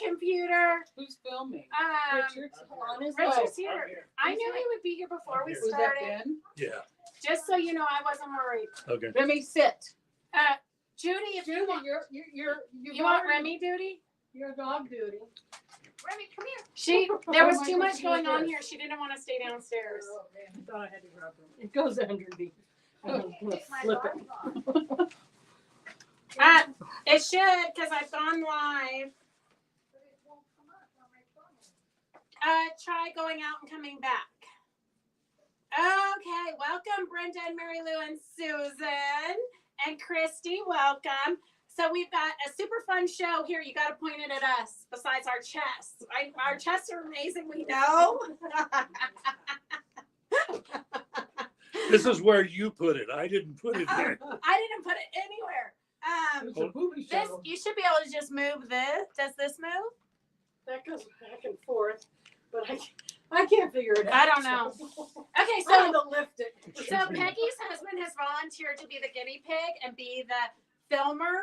computer. Who's filming? Richard's here. I knew he would be here before we Was that started. Ben? Yeah. Just so you know, I wasn't worried. Okay. Remy, sit. Judy, if Judy, you want, you want Remy duty? Your dog duty. Remy, come here. There was Oh, too my much going goodness. on here. She didn't want to stay downstairs. Oh, man. I thought I had to grab her. It goes underneath. I'm gonna flip it. It should, because I've gone live. Try going out and coming back. Okay, welcome Brenda and Mary Lou and Susan and Christy, welcome. So we've got a super fun show here. You got to point it at us besides our chests. Our chests are amazing, we know. This is where you put it. I didn't put it there. I didn't put it anywhere. It's a booby This show. you should be able to just move this. Does this move? That goes back and forth, but I can't figure it out. I don't know. Okay, I had so to lift it. Peggy's husband has volunteered to be the guinea pig and be the filmer.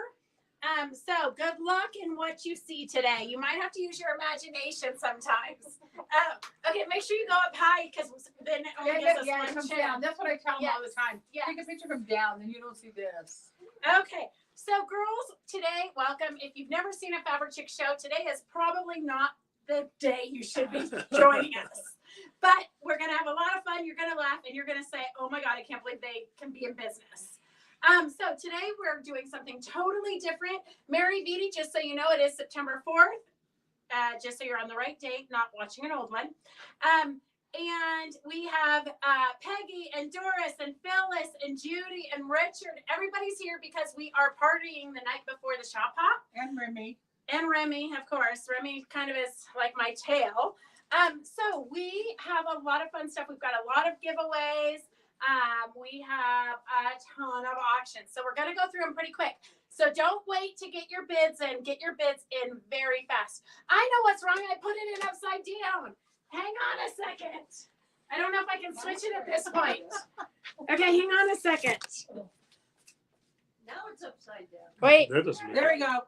So good luck in what you see today. You might have to use your imagination sometimes. Okay, make sure you go up high because then it only gives us one comes chance. down. That's what I tell them all the time. Yes. Take a picture from down, then you don't see this. Okay, so girls, today, welcome. If you've never seen a Fabric Chick show, today is probably not the day you should be joining us. But we're going to have a lot of fun. You're going to laugh and you're going to say, oh my God, I can't believe they can be in business. So today we're doing something totally different. Mary Vitti, just so you know, it is September 4th. Just so you're on the right date, not watching an old one. And we have Peggy and Doris and Phyllis and Judy and Richard. Everybody's here because we are partying the night before the shop hop. And Remy. And Remy, of course. Remy kind of is like my tail. So we have a lot of fun stuff. We've got a lot of giveaways. We have a ton of auctions. So we're going to go through them pretty quick. So don't wait to get your bids in. Get your bids in very fast. I know what's wrong. I put it in upside down. Hang on a second. I don't know if I can switch it at this point. Okay, hang on a second. Now it's upside down. Wait. That doesn't make There we go.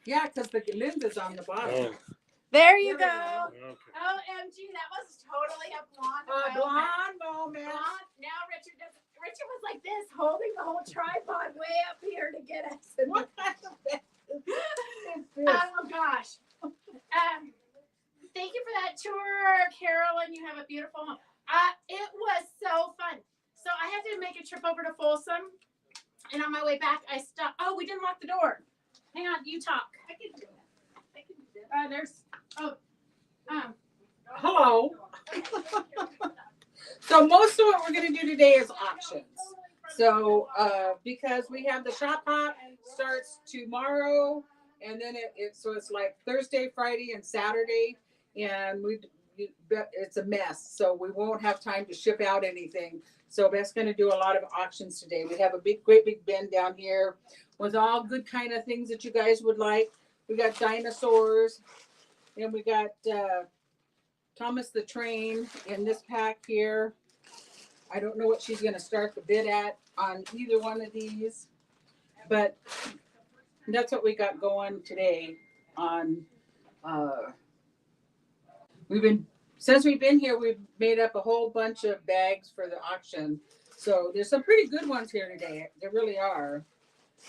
Yeah, because the lens is on the bottom. Oh, There you go. okay. OMG, that was totally a blonde Blonde moment. Blonde. Now Richard was like this, holding the whole tripod way up here to get us. What kind of bed is this? Oh gosh. Thank you for that tour, Carolyn. You have a beautiful home. It was so fun. So I had to make a trip over to Folsom, and on my way back, I stopped. Oh, we didn't lock the door. Hang on, you talk. I can do that. I can do that. Hello. So most of what we're going to do today is auctions. So because we have the shop hop starts tomorrow, and then it's like Thursday, Friday, and Saturday, and it's a mess. So we won't have time to ship out anything. So Beth's going to do a lot of auctions today. We have a great big bin down here with all good kind of things that you guys would like. We got dinosaurs, and we got Thomas the Train in this pack here. I don't know what she's going to start the bid at on either one of these, but that's what we got going today on, since we've been here, we've made up a whole bunch of bags for the auction. So there's some pretty good ones here today. There really are.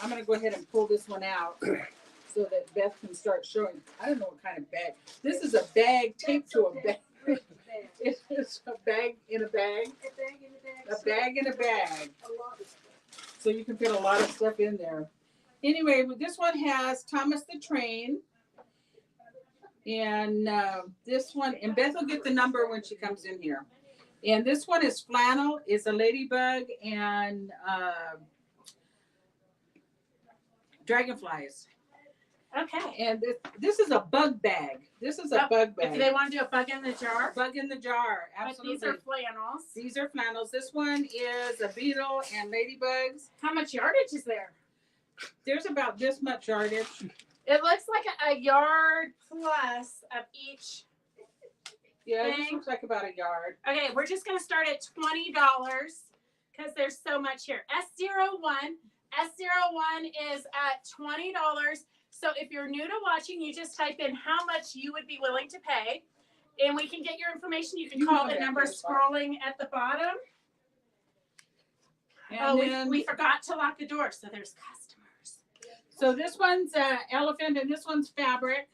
I'm going to go ahead and pull this one out so that Beth can start showing. I don't know what kind of bag. This is a bag taped to a bag. It's a bag in a bag. A bag in a bag. So you can fit a lot of stuff in there. Anyway, this one has Thomas the Train. And this one, and Beth will get the number when she comes in here. And this one is flannel, is a ladybug and dragonflies. Okay. And this is a bug bag. This is a bug bag. If they want to do a bug in the jar. Bug in the jar, absolutely. But these are flannels. These are flannels. This one is a beetle and ladybugs. How much yardage is there? There's about this much yardage. It looks like a yard plus of each. Yeah, it just looks like about a yard. Okay, we're just going to start at $20 because there's so much here. S01 is at $20. So if you're new to watching, you just type in how much you would be willing to pay, and we can get your information. You can call the number scrolling at the bottom. And we forgot to lock the door, so there's customers. So this one's elephant, and this one's fabric.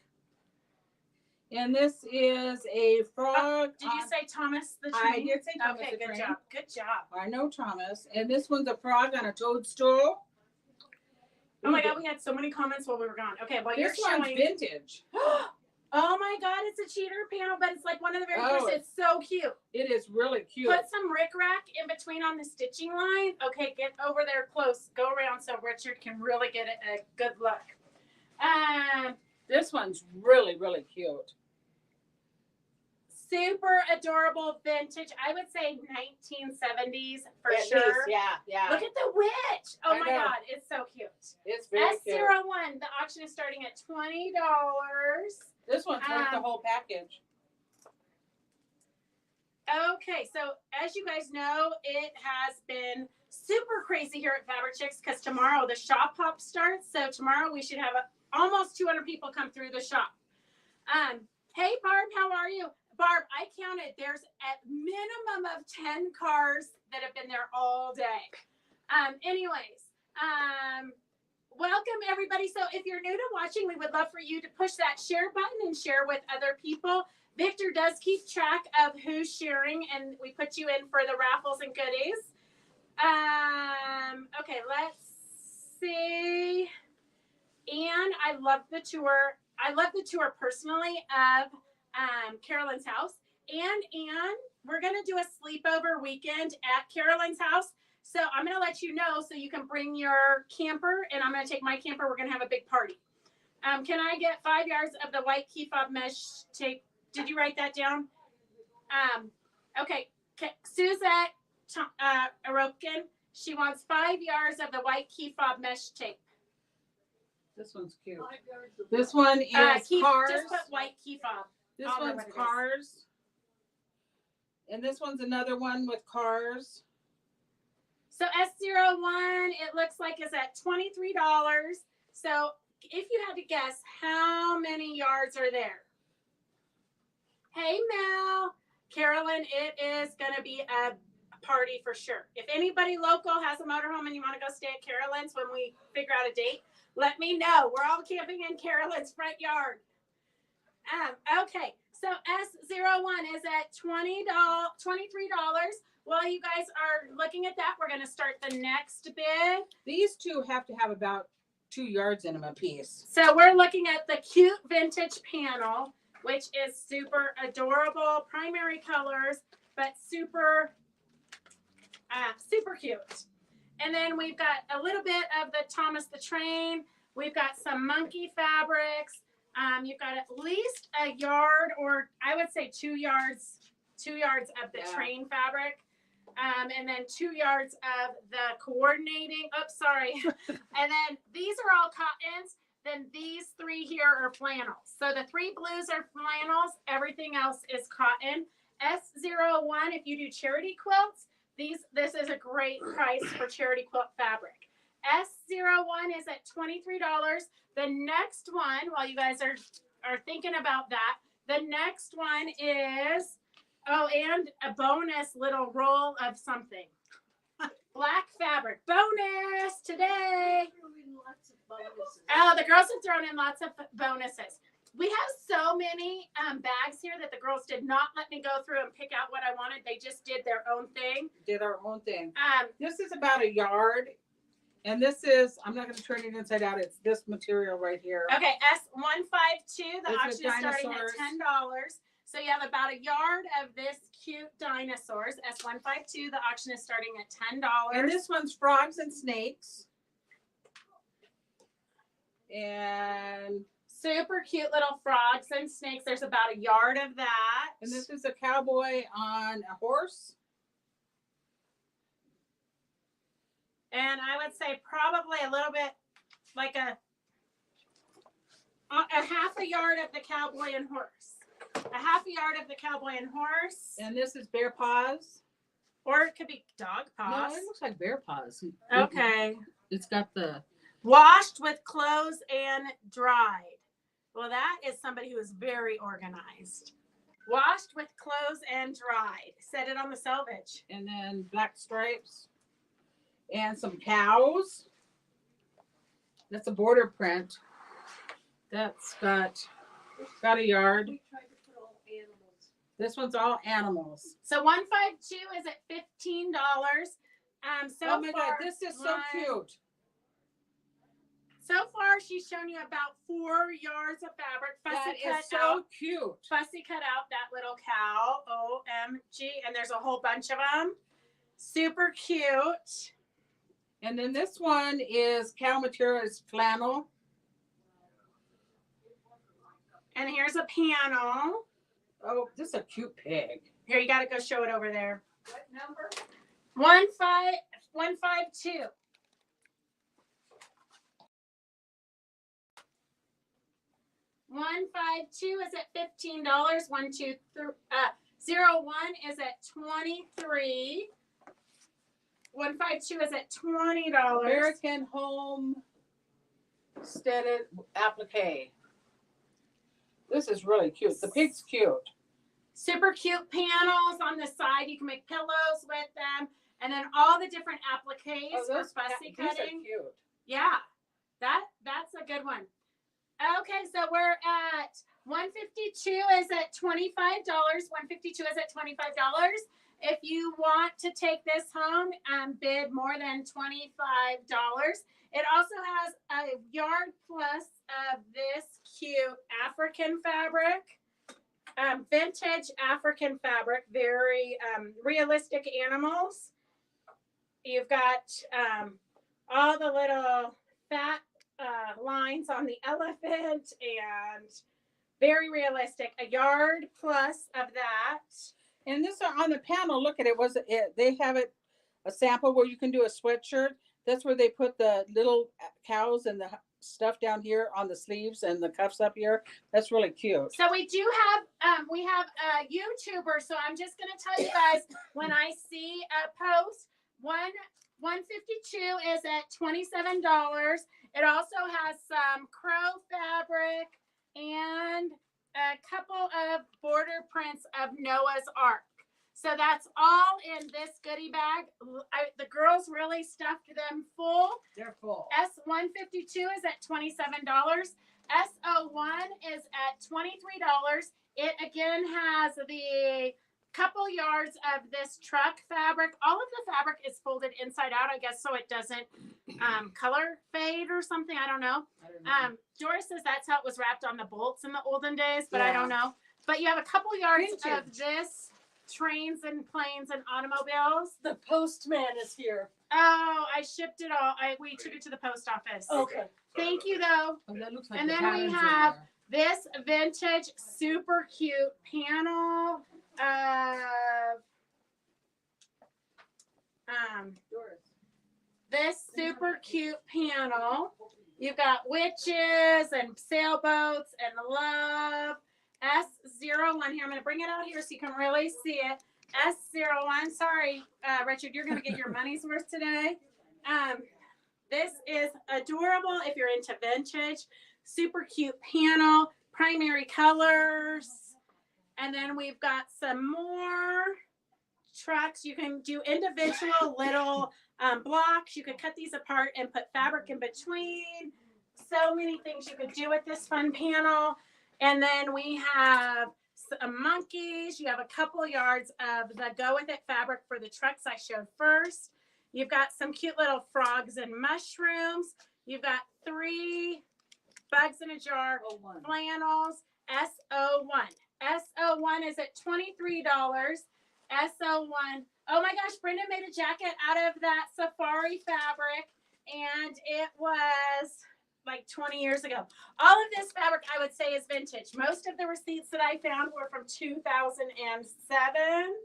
And this is a frog. Did you say Thomas the Train? I did say Thomas okay, the good Train. job. Good job. I know Thomas. And this one's a frog on a toadstool. Oh my God, we had so many comments while we were gone. Okay, well, this you're one's showing. vintage. Oh my God, it's a cheater panel, but it's like one of the very first. It's so cute. It is really cute. Put some rickrack in between on the stitching line. Okay, get over there close. Go around so Richard can really get a good look. This one's really, really cute. Super adorable vintage. I would say 1970s for At sure. least, yeah. Look at the witch. Oh I my know. God, it's so cute. It's very cute. S01, the auction is starting at $20. This one's worth the whole package. Okay, so as you guys know, it has been super crazy here at Fabric Chicks because tomorrow the shop hop starts. So tomorrow we should have almost 200 people come through the shop. Hey Barb, how are you? Barb, I counted. There's at minimum of 10 cars that have been there all day. Welcome everybody. So if you're new to watching, we would love for you to push that share button and share with other people. Victor does keep track of who's sharing, and we put you in for the raffles and goodies. Okay, let's see. And I love the tour. I love the tour personally of Carolyn's house. And we're going to do a sleepover weekend at Carolyn's house. So I'm going to let you know so you can bring your camper, and I'm going to take my camper. We're going to have a big party. Can I get 5 yards of the white key fob mesh tape? Did you write that down? Okay. Suzette Aropkin, she wants 5 yards of the white key fob mesh tape. This one's cute. This one is cars. Just put white key fob. This one's cars. And this one's another one with cars. So S01, it looks like is at $23. So if you had to guess, how many yards are there? Hey, Mel. Carolyn, it is going to be a party for sure. If anybody local has a motorhome and you want to go stay at Carolyn's when we figure out a date, let me know. We're all camping in Carolyn's front yard. Okay, so S01 is at $23. While you guys are looking at that, we're going to start the next bid. These two have to have about 2 yards in them a piece. So we're looking at the cute vintage panel, which is super adorable, primary colors, but super cute. And then we've got a little bit of the Thomas the Train. We've got some monkey fabrics. You've got at least a yard, or I would say 2 yards of the train fabric. And then 2 yards of the coordinating. Oops, sorry. And then these are all cottons. Then these three here are flannels. So the 3 blues are flannels. Everything else is cotton. S01, if you do charity quilts, this is a great price for charity quilt fabric. S01 is at $23. The next one, while you guys are thinking about that, the next one is, and a bonus little roll of something. Black fabric. Bonus today. Oh, the girls have thrown in lots of bonuses. We have so many bags here that the girls did not let me go through and pick out what I wanted. They just did their own thing. Did our own thing. This is about a yard. And this is, I'm not going to turn it inside out. It's this material right here. Okay, S152. The auction is starting at $10. So you have about a yard of this cute dinosaurs. S152. The auction is starting at $10. And this one's frogs and snakes. And super cute little frogs and snakes. There's about a yard of that. And this is a cowboy on a horse. And I would say probably a little bit like a half a yard of the cowboy and horse. A half a yard of the cowboy and horse. And this is bear paws. Or it could be dog paws. No, it looks like bear paws. Okay. It's got the Washed with clothes and dried. Well, that is somebody who is very organized. Washed with clothes and dried. Set it on the selvage. And then black stripes and some cows. That's a border print. That's got a yard. This one's all animals. So 152 is at $15. So oh my far, God, this is so cute. So far, she's shown you about 4 yards of fabric. That Fussy cut is so out. cute. Fussy cut out that little cow. OMG. And there's a whole bunch of them. Super cute. And then this one is cow material, is flannel. And here's a panel. Oh, this is a cute pig. Here, you got to go show it over there. What number? 152. $152 is at $15. 01 is at $23. 152 is at $20. American Home Steaded Applique. This is really cute. The pig's cute. Super cute panels on the side. You can make pillows with them. And then all the different appliques for fussy cutting. These are cute. Yeah, that's a good one. Okay, so we're at 152 is at $25. 152 is at $25. If you want to take this home and bid more than $25, it also has a yard plus of this cute African fabric, vintage African fabric, very realistic animals. You've got all the little fat lines on the elephant and very realistic. A yard plus of that. And this on the panel, look at it. They have it a sample where you can do a sweatshirt. That's where they put the little cows and the stuff down here on the sleeves and the cuffs up here. That's really cute. So we do have we have a YouTuber. So I'm just gonna tell you guys when I see a post, 152 is at $27. It also has some crow fabric and a couple of border prints of Noah's Ark. So that's all in this goodie bag. The girls really stuffed them full. They're full. S152 is at $27. S01 is at $23. It again has the couple yards of this truck fabric. All of the fabric is folded inside out, I guess, so it doesn't color fade or something. I don't know. Doris says that's how it was wrapped on the bolts in the olden days, but I don't know. But you have a couple yards of this, trains and planes and automobiles. The postman is here. Oh, I shipped it all. We took it to the post office. Okay. Thank you, though. Oh, that looks like And the then we patterns in have there. this vintage, super cute panel of this super cute panel. You've got witches and sailboats and love. S01 here. I'm going to bring it out here so you can really see it. S01. Sorry, Richard, you're going to get your money's worth today. This is adorable if you're into vintage. Super cute panel, primary colors. And then we've got some more trucks. You can do individual little blocks. You could cut these apart and put fabric in between. So many things you could do with this fun panel. And then we have some monkeys. You have a couple yards of the Go With It fabric for the trucks I showed first. You've got some cute little frogs and mushrooms. You've got 3 bugs in a jar, flannels, S01. S01 is at $23. S01. Oh my gosh, Brendan made a jacket out of that safari fabric, and it was like 20 years ago. All of this fabric, I would say, is vintage. Most of the receipts that I found were from 2007.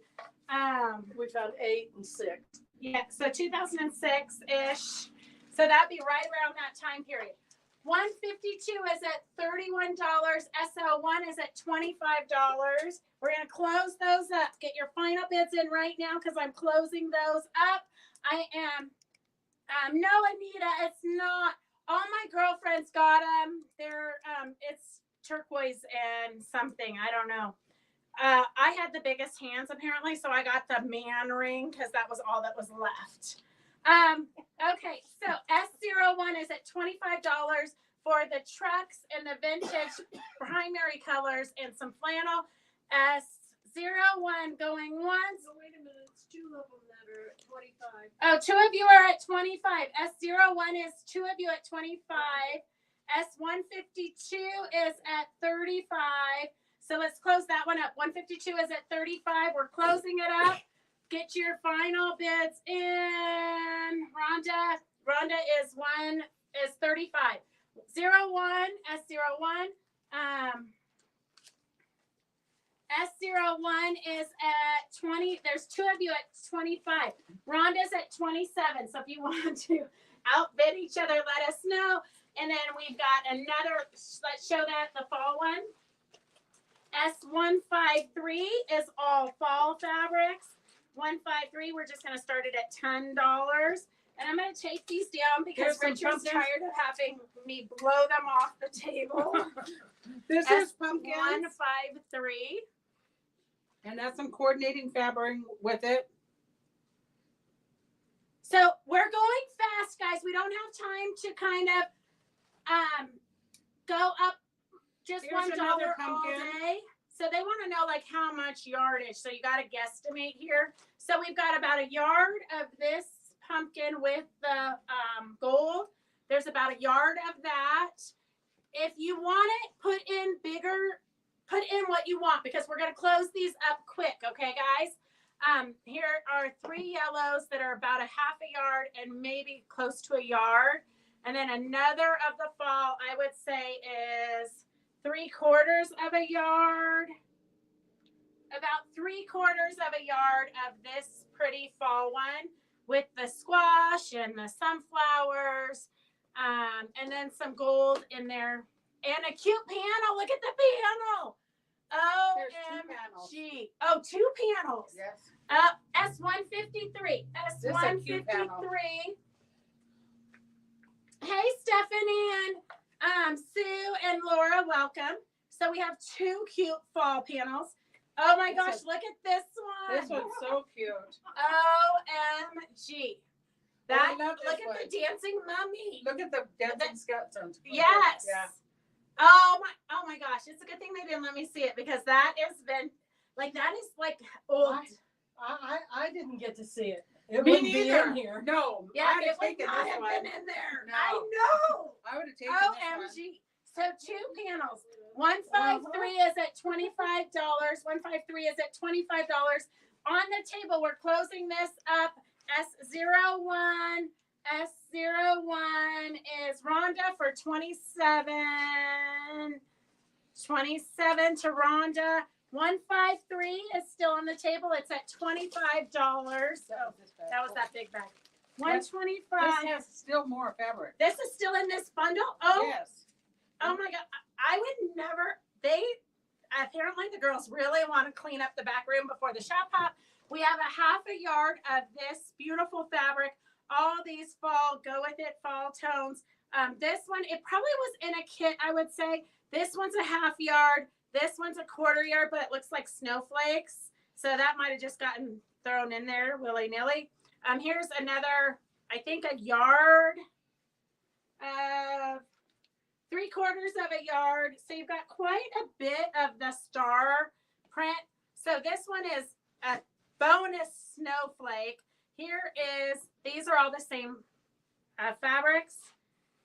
We found 8 and 6. Yeah, so 2006-ish. So that'd be right around that time period. 152 is at $31. SL1 is at $25. We're going to close those up. Get your final bids in right now because I'm closing those up. I am, no, Anita, it's not. All my girlfriends got them. They're it's turquoise and something. I don't know. I had the biggest hands apparently, so I got the man ring because that was all that was left. Okay, so S01 is at $25 for the trucks and the vintage primary colors and some flannel. S01 going once. Oh, wait a minute. It's two of them that are at 25. Oh, two of you are at 25. S01 is two of you at 25. S152 is at 35. So let's close that one up. 152 is at 35. We're closing it up. Get your final bids in. Rhonda is 35. 01, S01. S01 is at 20. There's two of you at 25. Rhonda's at 27. So if you want to outbid each other, let us know. And then we've got another, let's show that, the fall one. S153 is all fall fabrics. 153, we're just going to start it at $10. And I'm going to take these down because There's some Richard's pumpkins. tired of having me blow them off the table. This is pumpkins, 153. and that's some coordinating fabric with it. So we're going fast, guys. We don't have time to kind of go up just Here's $1 another all pumpkin. day. So they want to know like how much yardage. So you got to guesstimate here. So we've got about a yard of this pumpkin with the gold. There's about a yard of that. If you want it, put in bigger, put in what you want because we're going to close these up quick. Okay, guys? Here are 3 yellows that are about a half a yard and maybe close to a yard. And then another of the fall, I would say is 3/4 of a yard. About 3/4 of a yard of this pretty fall one with the squash and the sunflowers. And then some gold in there. And a cute panel. Look at the panel. There's 2 panels. OMG. Oh, 2 panels. Yes. S153. This is a cute panel. S153. Hey, Stephanie and Sue and Laura, welcome. So we have 2 cute fall panels. Oh my gosh, look at this one. This one's so cute. OMG. That, I love this look at one. the dancing mummy. Look at the dancing skeletons. Yes. Yeah. Oh my gosh. It's a good thing they didn't let me see it because that has been like that is like old. I didn't get to see it. It Me wouldn't be neither. in here. No. Yeah, I would it have would taken not this have one. been in there. No. I know. I would have taken this one. OMG. So 2 panels. 153 is at $25. 153 is at $25. On the table, we're closing this up. S01. S01 is Rhonda for 27. 27 to Rhonda. 153 is still on the table. It's at $25. Oh, that was that big bag. 125. This has still more fabric. This is still in this bundle? Oh, Yes. oh my God. I would never, apparently the girls really want to clean up the back room before the shop hop. We have a half a yard of this beautiful fabric. All these fall, go with it, fall tones. This one, it probably was in a kit, I would say. This one's a half yard. This one's a 1/4 yard, but it looks like snowflakes. So that might have just gotten thrown in there willy-nilly. Here's another, I think a yard. 3/4 of a yard. So you've got quite a bit of the star print. So this one is a bonus snowflake. Here is, these are all the same fabrics.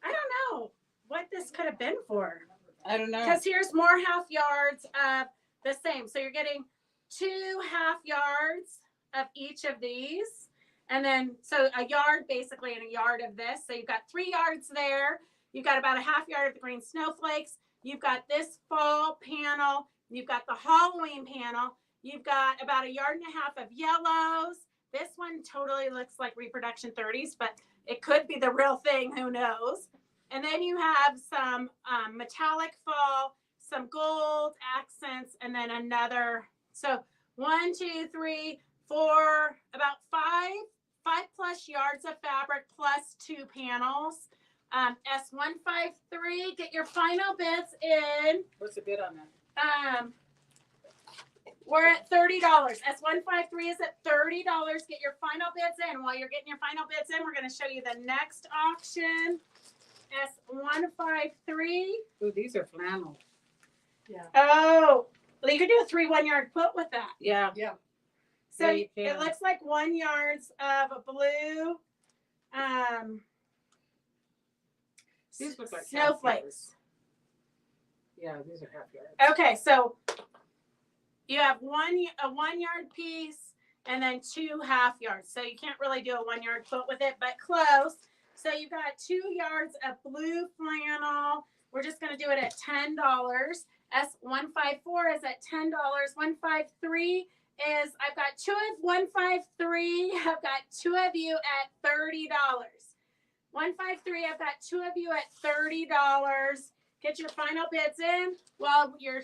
I don't know what this could have been for. I don't know. Because here's more half yards of the same. So you're getting 2 half yards of each of these. And then, so a yard basically and a yard of this. So you've got 3 yards there. You've got about a half yard of the green snowflakes. You've got this fall panel. You've got the Halloween panel. You've got about 1.5 yards of yellows. This one totally looks like reproduction 30s, but it could be the real thing. Who knows? And then you have some metallic fall, some gold accents, and then another. So 1, 2, 3, 4, about 5+ yards of fabric plus 2 panels. S153, get your final bids in. What's the bid on that? We're at $30. S153 is at $30. Get your final bids in. While you're getting your final bids in, we're going to show you the next auction. S153. Ooh, these are flannel. Yeah. Oh, well, you could do a 3 1-yard quilt with that. Yeah. Yeah. So Yeah, you it can. looks like 1 yards of a blue. These look like snowflakes. Yeah, these are half yards. Okay, so you have a 1 yard piece and then 2 half yards. So you can't really do a 1 yard quilt with it, but close. So you've got 2 yards of blue flannel. We're just going to do it at $10. S154 is at $10. 153 is, I've got 2 of 153. I've got 2 of you at $30. 153, I've got 2 of you at $30. Get your final bids in. While you're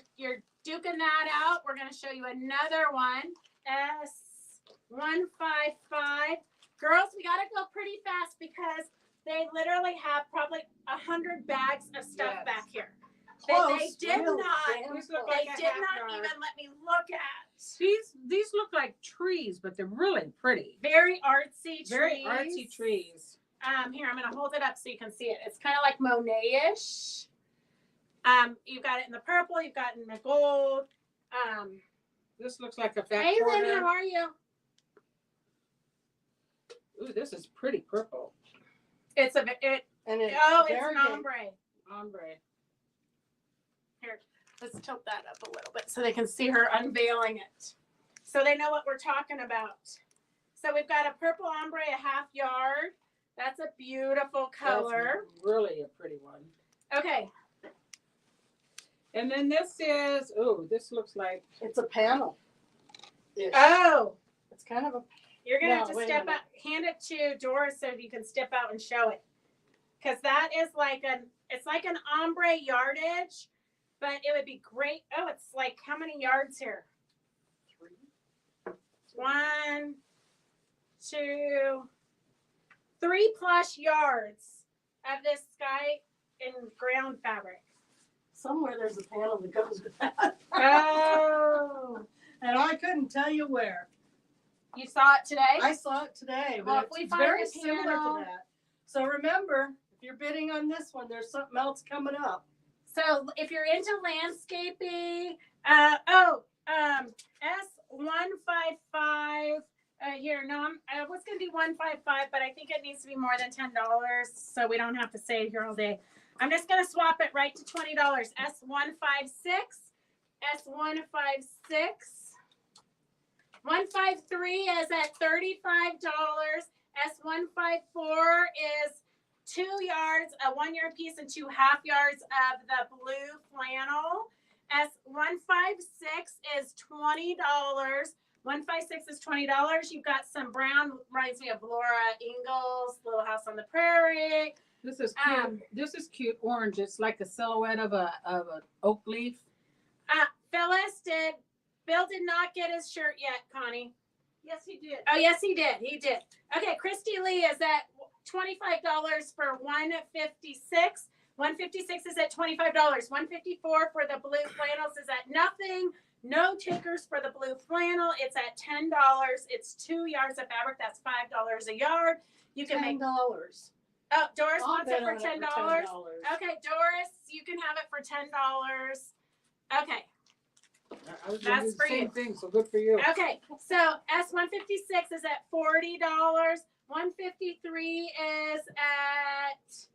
duking that out, we're going to show you another one. S155. Girls, we got to go pretty fast because they literally have probably 100 bags of stuff Yes. back here. Close, They did really, not. damn These look close. They like a did half not yard. even let me look at. These look like trees, but they're really pretty. Very artsy trees. Very artsy trees. Here, I'm going to hold it up so you can see it. It's kind of like Monet-ish. You've got it in the purple. You've got it in the gold. This looks like a fat Hey, Lynn, quarter. how are you? Ooh, this is pretty purple. It's And it's it's very an good. ombre. Ombre. Here, let's tilt that up a little bit so they can see her unveiling it. So they know what we're talking about. So we've got a purple ombre, a half yard. That's a beautiful color. That's really a pretty one. Okay. And then this is, oh, this looks like, It's a panel. Oh, It's kind of a. you're going to have No, to wait a step minute. out, hand it to Doris so you can step out and show it. Because that is like it's like an ombre yardage, but it would be great. Oh, it's like, how many yards here? 1, 2, 3 plus yards of this sky in ground fabric. Somewhere there's a panel that goes with that. Oh, And I couldn't tell you where. you saw it today? I saw it today, Well, but if we it's find very a similar panel- to that. So remember, if you're bidding on this one, there's something else coming up. So if you're into landscaping, S155 here. No, I was gonna do 155, but I think it needs to be more than $10, so we don't have to say it here all day. I'm just gonna swap it right to $20. S156, S156. 153 is at $35. S154 is 2 yards, a 1 yard piece, and 2 half yards of the blue flannel. S156 is $20. 156 is $20. You've got some brown, reminds me of Laura Ingalls' Little House on the Prairie. this is cute. This is cute orange. It's like a silhouette of an oak leaf. Bill did not get his shirt yet, Connie. Yes, he did. Oh, yes, he did. He did. Okay, Christy Lee is at $25 for 156. 156 is at $25. 154 for the blue flannels is at nothing. No takers for the blue flannel. It's at $10. It's 2 yards of fabric. That's $5 a yard. You can make. $10. Oh, Doris I'll wants it bid for on $10. $10. Okay, Doris, you can have it for $10. Okay. I was gonna do That's the for same you. thing, so good for you. Okay, so S156 is at $40. 153 is at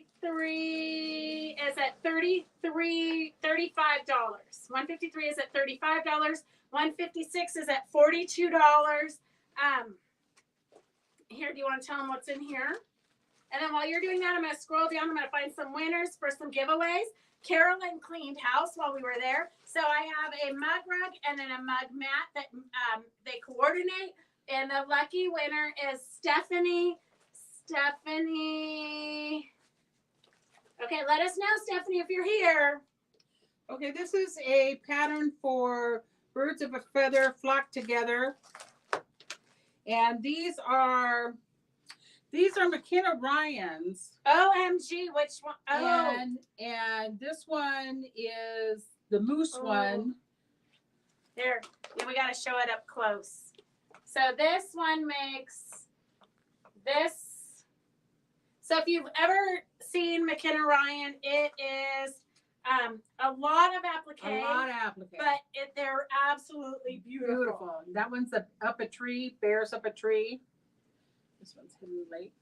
153 is at $35. 153 is at $35. 156 is at $42. Here, do you want to tell them what's in here? And then while you're doing that, I'm going to scroll down. I'm going to find some winners for some giveaways. Carolyn cleaned house while we were there. So I have a mug rug and then a mug mat that they coordinate. And the lucky winner is Stephanie. Okay, let us know, Stephanie, if you're here. Okay, this is a pattern for birds of a feather flock together. And these are These are McKenna Ryan's. OMG, which one? Oh, And this one is the moose Oh. one. there. Yeah, we got to show it up close. So this one makes this. So if you've ever seen McKenna Ryan, it is a lot of applique. A lot of applique. But they're absolutely beautiful. Beautiful. That one's up a tree, bears up a tree. This one's Hidden Lake.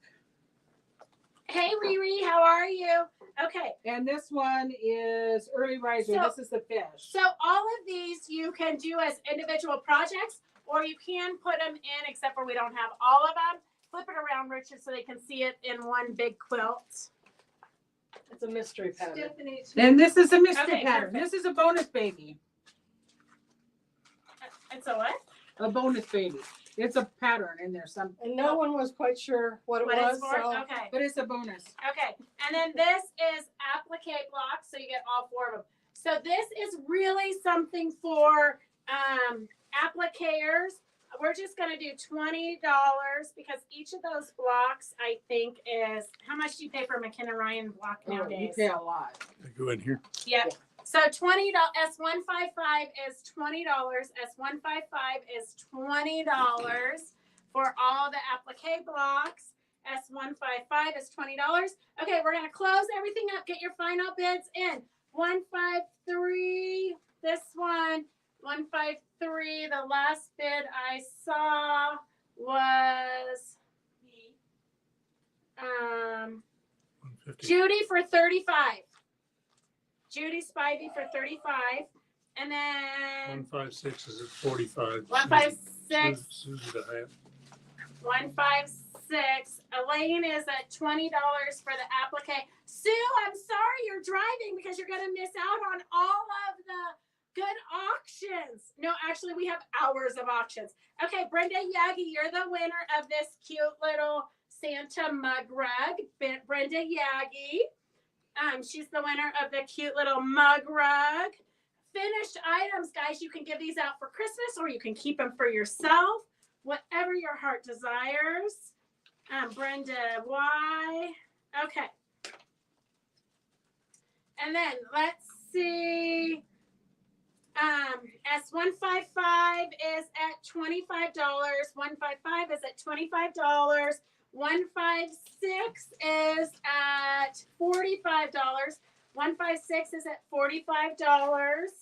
Hey, Riri, how are you? Okay. And this one is Early Riser. So- This is the fish. So all of these you can do as individual projects, or you can put them in, except for we don't have all of them. Flip it around, Richard, so they can see it in one big quilt. It's a mystery pattern. And this is a mystery Okay, pattern. perfect. This is a bonus baby. It's a what? A bonus baby. It's a pattern in there. And no one was quite sure what it What was. it's for? So Okay. But it's a bonus. Okay. And then this is applique blocks, so you get all four of them. So this is really something for appliquers. We're just going to do $20 because each of those blocks, I think, is how much do you pay for a McKenna Ryan block Oh, you nowadays? pay a lot. Go in here. Yep. So $20. S155 is $20. S155 is $20 for all the applique blocks. S155 is $20. Okay, we're gonna close everything up. Get your final bids in. 153. This one. 153. The last bid I saw was 150. Judy for 35. Judy Spivey for 35. And then 156 is at 45. 156. Susie the Hat. 156. Elaine is at $20 for the applique. Sue, I'm sorry you're driving because you're going to miss out on all of the good auctions. No, actually, we have hours of auctions. Okay, Brenda Yagi, you're the winner of this cute little Santa mug rug. Brenda Yagi. She's the winner of the cute little mug rug. Finished items, guys. You can give these out for Christmas or you can keep them for yourself. Whatever your heart desires. Brenda Y. Okay. And then let's see. S155 is at $25. 155 is at $25. 156 is at $45. 156 is at $45.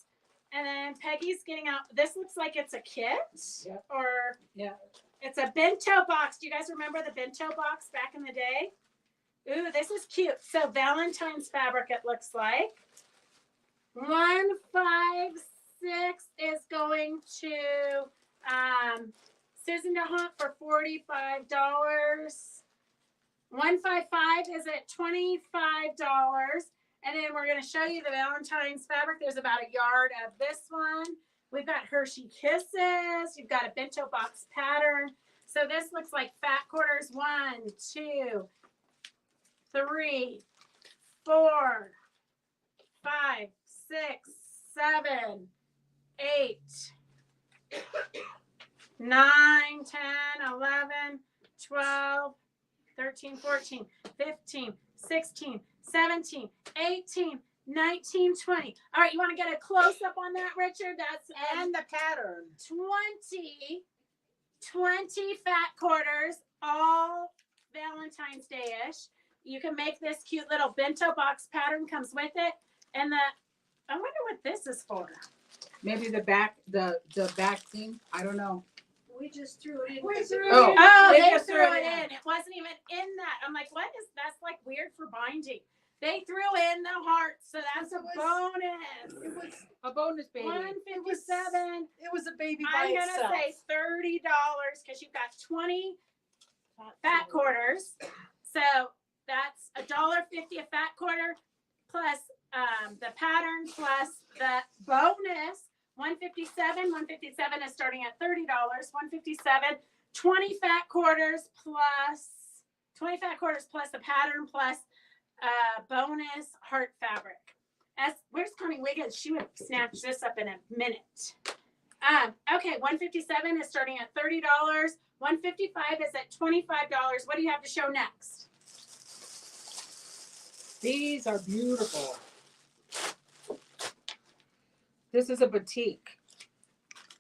And then Peggy's getting out. This looks like it's a kit. Yep. Or Yeah. it's a bento box. Do you guys remember the bento box back in the day? Ooh, this is cute. So Valentine's fabric, it looks like. 156 is going to Susan DeHunt for $45. 155 is at $25. And then we're going to show you the Valentine's fabric. There's about a yard of this one. We've got Hershey Kisses. You've got a bento box pattern. So this looks like fat quarters. 1, 2, 3, 4, 5, 6, 7, 8, 9, 10, 11, 12, 13, 14, 15, 16, 17, 18, 19, 20. All right, you want to get a close up on that, Richard? That's And the pattern. 20 fat quarters, all Valentine's Day-ish. You can make this cute little bento box pattern comes with it. And I wonder what this is for. Maybe the back seam. I don't know. we just threw it in. We threw Oh, it. Oh, they they just threw it in. It wasn't even in that. I'm like, what is that's like weird for binding. They threw in the heart, so that's a bonus. It was A bonus baby. 157. it was a baby by I'm gonna itself. say $30 because you've got 20 fat quarters. So that's $1.50 a fat quarter plus the pattern plus the bonus. 157. 157 is starting at $30. 157. 20 fat quarters plus the pattern plus bonus heart fabric. Where's Connie Wiggins? She would snatch this up in a minute. Okay, 157 is starting at $30. 155 is at $25. What do you have to show next? These are beautiful. This is a batik.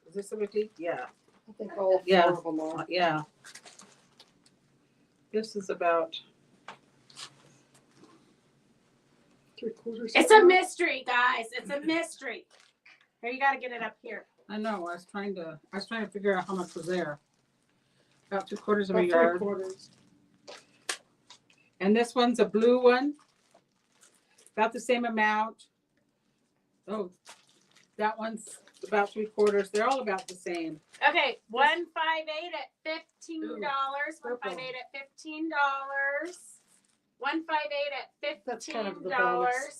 Is this a batik? Yeah. I think all Yeah. four of them are. Yeah. This is about. 3/4. It's a mystery, guys. It's a mystery. Here, you got to get it up here. I know. I was trying to figure out how much was there. About 3/4 of a About yard. 3/4. And this one's a blue one. About the same amount. Oh, that one's about 3/4. They're all about the same. Okay, 158 at $15. Purple. 158 at $15. 158 at That's kind of the $15. bonus.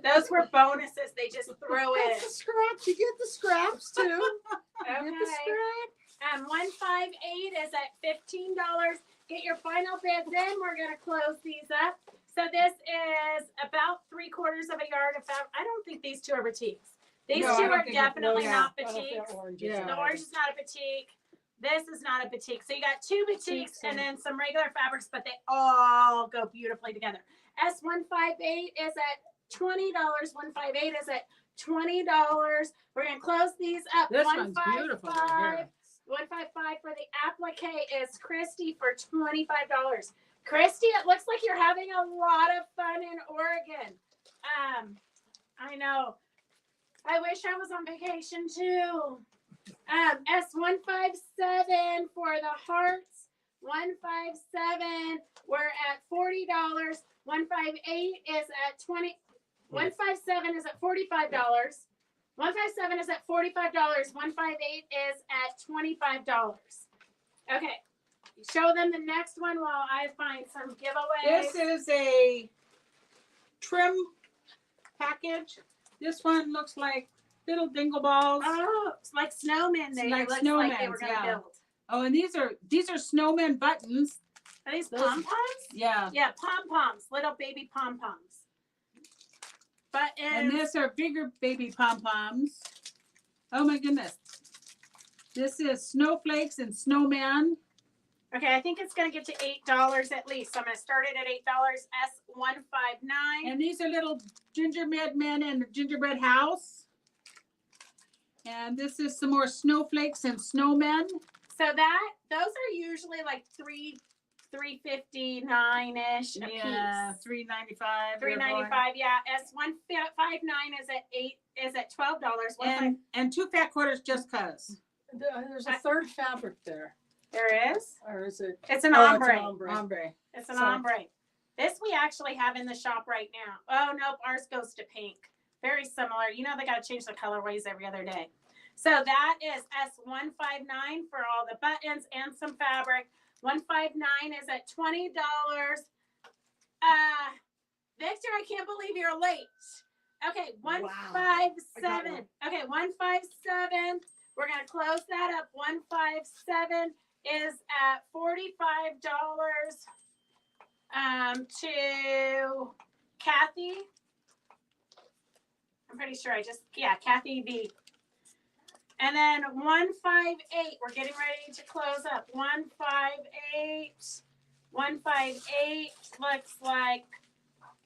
Those were bonuses they just threw in. That's the scraps. You get the scraps too. You get the Okay. scraps. 158 is at $15. Get your final bids in. We're gonna close these up. So this is about 3/4 of a yard. About I don't think these two are batiks. These No, I two don't are think definitely yeah. not I don't think batiks. orange Yeah. is The orange is not a batik. This is not a batik. So you got two batiks and then some regular fabrics, but they all go beautifully together. S158 is at $20. 158 is at $20. We're gonna close these up. This one's beautiful right here. 155 for the applique is Christy for $25. Christy, it looks like you're having a lot of fun in Oregon. I know. I wish I was on vacation too. S157 for the hearts. 157, we're at $40. 158 is at 20. 157 is at $45. 157 is at $45. 158 is at $25. Okay. Show them the next one while I find some giveaways. This is a trim package. This one looks like little dingle balls. Oh, it's like snowmen. They Like looks like they snowmen, were gonna yeah. build. Oh, and these are snowman buttons. Are these Those- pom poms? Yeah. Yeah, pom poms, little baby pom poms. Buttons. And these are bigger baby pom poms. Oh my goodness. This is snowflakes and snowman. Okay, I think it's gonna get to $8 at least. So I'm gonna start it at $8. S159. And these are little gingerbread men in a gingerbread house. And this is some more snowflakes and snowmen. So those are usually like $359-ish a Yeah, piece. $3.95. $3.95, yeah. S159 is at $12. And 2 fat quarters just cause. There's a third fabric there. There is. Or is it? It's an Oh, ombre. Ombre. It's an Sorry. ombre. This we actually have in the shop right now. Oh, nope. Ours goes to pink. Very similar. You know, they got to change the colorways every other day. So that is S159 for all the buttons and some fabric. 159 is at $20. Victor, I can't believe you're late. Okay, 157. Okay, 157. We're going to close that up. 157 is at $45 to Kathy. I'm pretty sure Kathy B. And then 158, we're getting ready to close up. 158. 158 looks like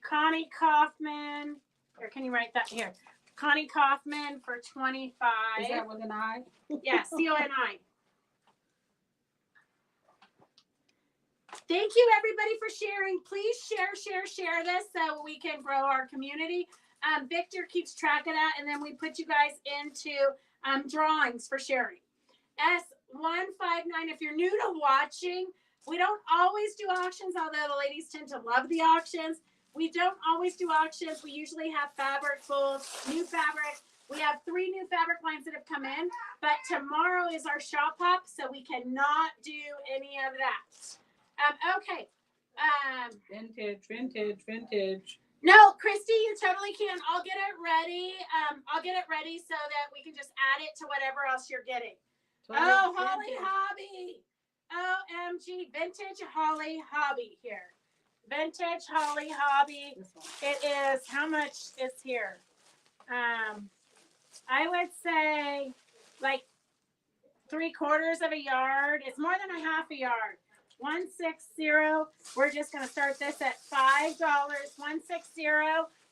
Connie Kaufman. Or can you write that here? Connie Kaufman for 25. Is that with an I? Yeah, CONI. Thank you, everybody, for sharing. Please share this so we can grow our community. Victor keeps track of that, and then we put you guys into drawings for sharing. S159, if you're new to watching, we don't always do auctions, although the ladies tend to love the auctions. We don't always do auctions. We usually have fabric pulls, new fabric. We have 3 new fabric lines that have come in, but tomorrow is our shop hop, so we cannot do any of that. Okay. Vintage. No, Christy, you totally can. I'll get it ready. I'll get it ready so that we can just add it to whatever else you're getting. Oh, Holly Hobby. OMG, vintage Holly Hobby here. Vintage Holly Hobby. It is, how much is here? I would say like 3/4 3/4 of a yard. It's more than a half a yard. 160. We're just gonna start this at $5. 160.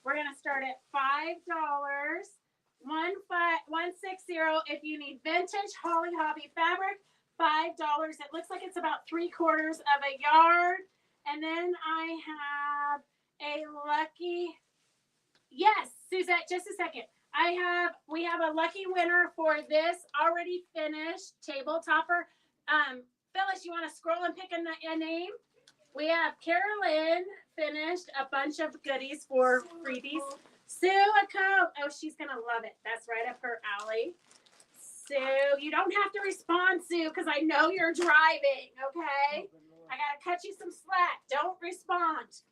We're gonna start at $5. 160. If you need vintage Holly Hobby fabric, $5. It looks like it's about 3/4 of a yard. And then I have a lucky. Yes, Suzette, just a second. We have a lucky winner for this already finished table topper. Phyllis, you want to scroll and pick a name? We have Carolyn finished a bunch of goodies for freebies. Sue, a coat. Oh, she's going to love it. That's right up her alley. Sue, you don't have to respond, Sue, because I know you're driving, okay? I got to cut you some slack. Don't respond.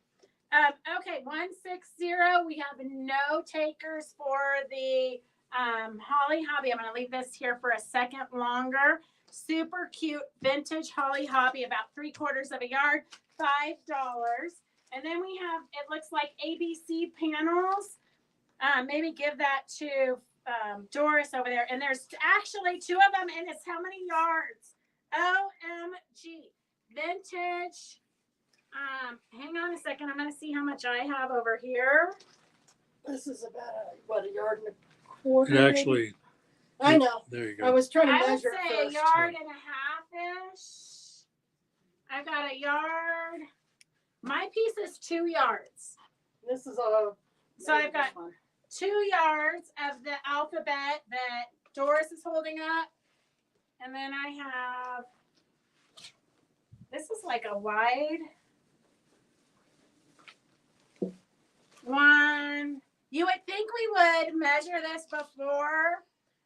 Okay, 160. We have no takers for the Holly Hobby. I'm going to leave this here for a second longer. Super cute vintage Holly Hobby, about 3/4 of a yard, $5. And then we have, it looks like ABC panels. Maybe give that to Doris over there. And there's actually 2 of them, and it's how many yards? OMG. Vintage. Hang on a second. I'm going to see how much I have over here. This is about a yard and a quarter. And actually, I know. there you I go. was trying to I would measure say it a first. yard and a half-ish. I've got a yard. My piece is 2 yards. This is a. So I've got 2 yards of the alphabet that Doris is holding up. And then I have, this is like a wide one. You would think we would measure this before.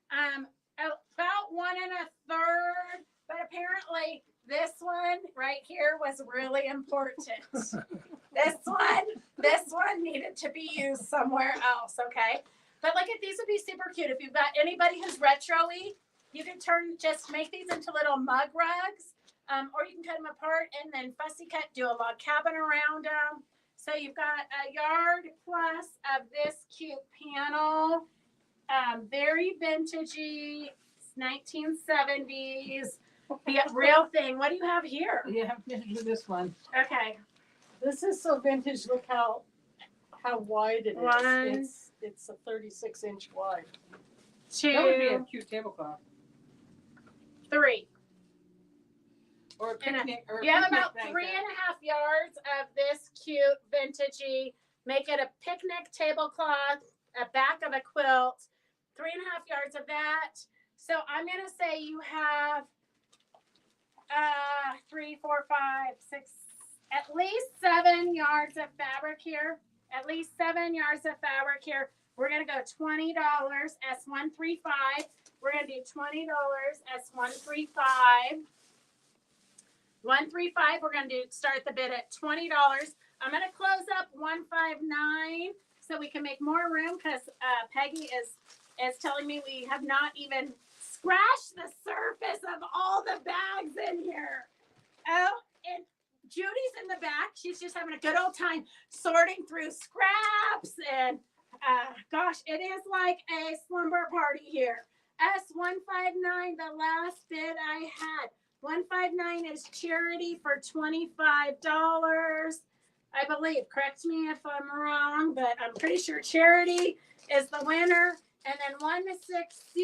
About 1 1/3, but apparently this one right here was really important. This one needed to be used somewhere else, okay? But look at these would be super cute. If you've got anybody who's retro-y, you can just make these into little mug rugs, or you can cut them apart and then fussy cut, do a log cabin around them. So you've got a yard plus of this cute panel, very vintagey, 1970s, the real thing. What do you have here? Yeah, this one. Okay. This is so vintage. Look how wide it is. One. It's a 36-inch wide. That would be a 2, cute tablecloth. 3. Or a And picnic. Or a You have picnic about blanket. 3.5 yards of this cute vintagey. Make it a picnic tablecloth, a back of a quilt. 3.5 yards of that. So I'm gonna say you have 3, 4, 5, 6, at least 7 yards of fabric here. At least 7 yards of fabric here. We're gonna go $20 S135. We're gonna do $20 S135. 135. We're gonna start the bid at $20. I'm gonna close up 159 so we can make more room because Peggy is telling me we have not even scratched the surface of all the bags in here. Oh, and Judy's in the back. She's just having a good old time sorting through scraps and gosh, it is like a slumber party here. S159, the last bid I had. 159 is charity for $25, I believe. Correct me if I'm wrong, but I'm pretty sure charity is the winner. And then 160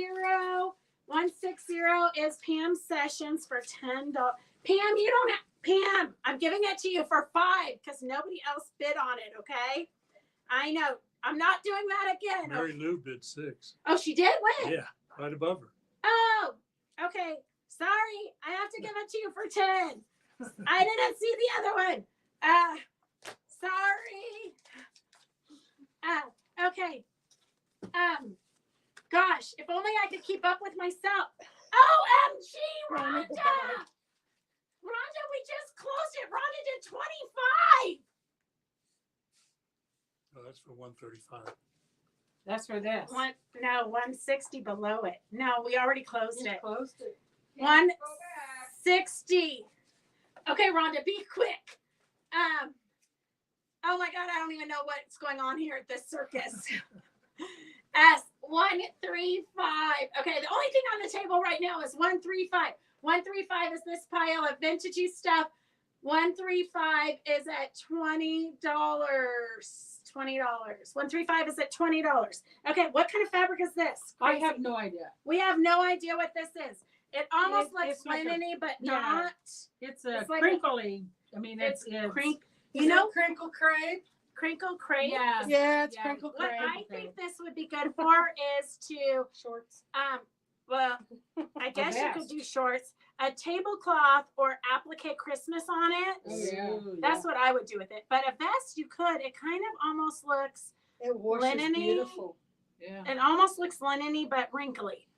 is Pam Sessions for $10. Pam, you don't have, Pam, I'm giving it to you for $5 because nobody else bid on it, okay? I know. I'm not doing that again. Mary Lou bid 6. Oh, she did win? Yeah, right above her. Oh, okay. Sorry. I have to give it to you for 10. I didn't see the other one. Sorry. Okay. Gosh, if only I could keep up with myself. OMG, Rhonda! Rhonda, we just closed it. Rhonda did 25. Oh, that's for 135. That's for this. 160 below it. No, we already closed it. Closed it. 160. Okay, Rhonda, be quick. Oh my God, I don't even know what's going on here at this circus. S160. 135. Okay, the only thing on the table right now is 135. 135 is this pile of vintagey stuff. 135 is at $20. $20. 135 is at $20. Okay, what kind of fabric is this? I have no idea. We have no idea what this is. It almost looks it's like a- linen-y, but yeah. not. It's a It's like a- crinkly. I mean, It's it's crink. Is You know, it crinkle crepe? crinkle crepe. Yeah. Yeah, it's Yeah. crinkle What crepe. I think this would be good for is to Shorts. well, I guess you could vest. do shorts, a tablecloth, or applique Christmas on it. Oh, yeah. Ooh, That's what I would do with it. But a vest, you could. It kind of almost looks. It washes linen-y. beautiful. Yeah. It almost looks linen-y but wrinkly.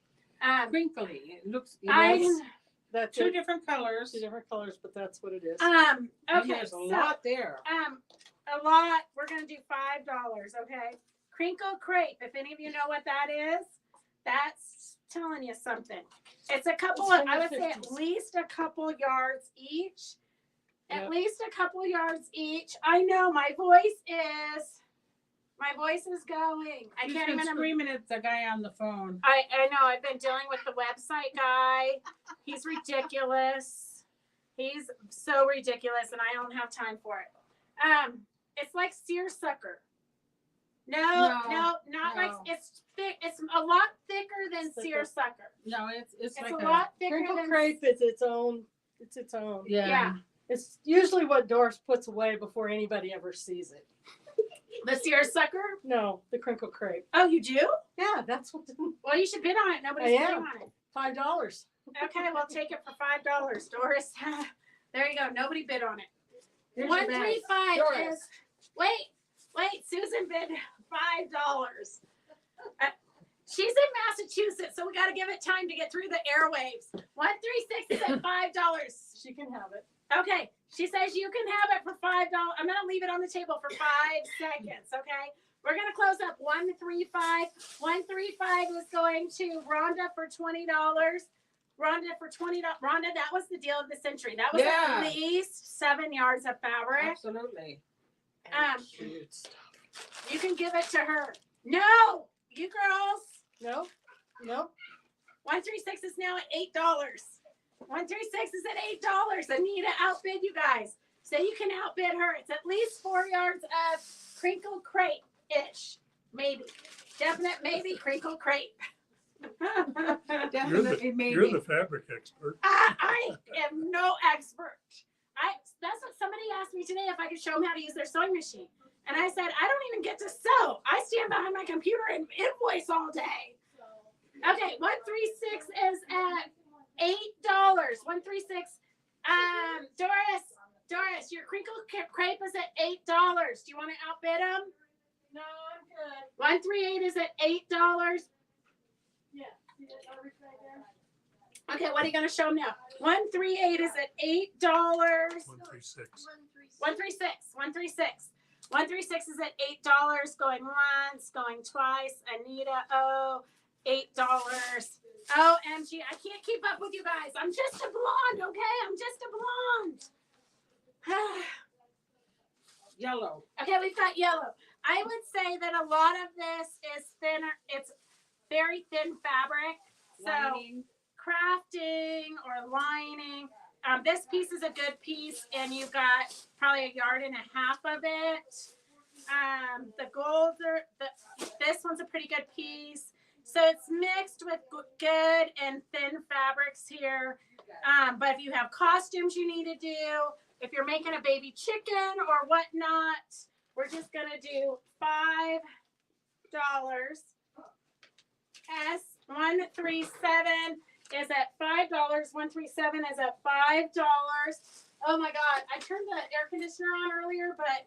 Crinkly. It looks. It I has That's two it. different colors. Two different colors, but that's what it is. And okay. there's a So lot there. a lot. We're gonna do $5. Okay. Crinkle crepe. If any of you know what that is, that's telling you something. It's a couple It's of. from I the would say at 50s. least a couple yards each. At Yep. least a couple yards each. I know my voice is. My voice is going. I She's can't been even. screaming at the guy on the phone. I know. I've been dealing with the website guy. He's ridiculous. He's so ridiculous, and I don't have time for it. It's like seersucker. No, No, not like no. it's thick. It's a lot thicker than Thicker. seersucker. No, it's It's like a lot thicker Crinkle than crepe is its own. It's its own. Yeah. Yeah. It's usually what Doris puts away before anybody ever sees it. the seersucker. No, the crinkle crepe. Oh, you do? Yeah, that's what. Well, you should bid on it. Nobody's I bidding am. on it. $5. Okay, we'll take it for $5, Doris. There you go. Nobody bid on it. Here's your bag. 135 Doris. is. Wait. Susan bid $5. She's in Massachusetts, so we got to give it time to get through the airwaves. 136 is at $5. She can have it. Okay, she says you can have it for $5. I'm gonna leave it on the table for 5 seconds. Okay, we're gonna close up 135. 135 is going to Rhonda for $20. Rhonda for $20. Rhonda, that was the deal of the century. That was Yeah. at least 7 yards of fabric. Absolutely. Cute stuff. You can give it to her. No, you girls. No, no. 136 is now at $8. 136 is at $8. Anita outbid you guys. So you can outbid her. It's at least 4 yards of crinkle crepe-ish. Maybe. Definite maybe crinkle crepe. Definitely maybe. You're the fabric expert. I am no expert. That's what somebody asked me today if I could show them how to use their sewing machine. And I said, I don't even get to sew. I stand behind my computer and invoice all day. Okay, 136 is at $8. 136. Doris, your crinkle crepe is at $8. Do you want to outbid them? No, I'm good. 138 is at $8. Yeah. See that garbage right there? Okay, what are you going to show them now? 138 is at $8. 136. 136. 136 is at $8. Going once, going twice. Anita, $8. OMG, I can't keep up with you guys. I'm just a blonde, okay? I'm just a blonde. Yellow. Okay, we've got yellow. I would say that a lot of this is thinner. It's very thin fabric. So Lining. crafting or lining. This piece is a good piece, and you've got probably 1.5 yards of it. The gold, this one's a pretty good piece. So it's mixed with good and thin fabrics here. But if you have costumes you need to do, if you're making a baby chicken or whatnot, we're just gonna do $5. S137 is at $5. 137 is at $5. Oh my God! I turned the air conditioner on earlier, but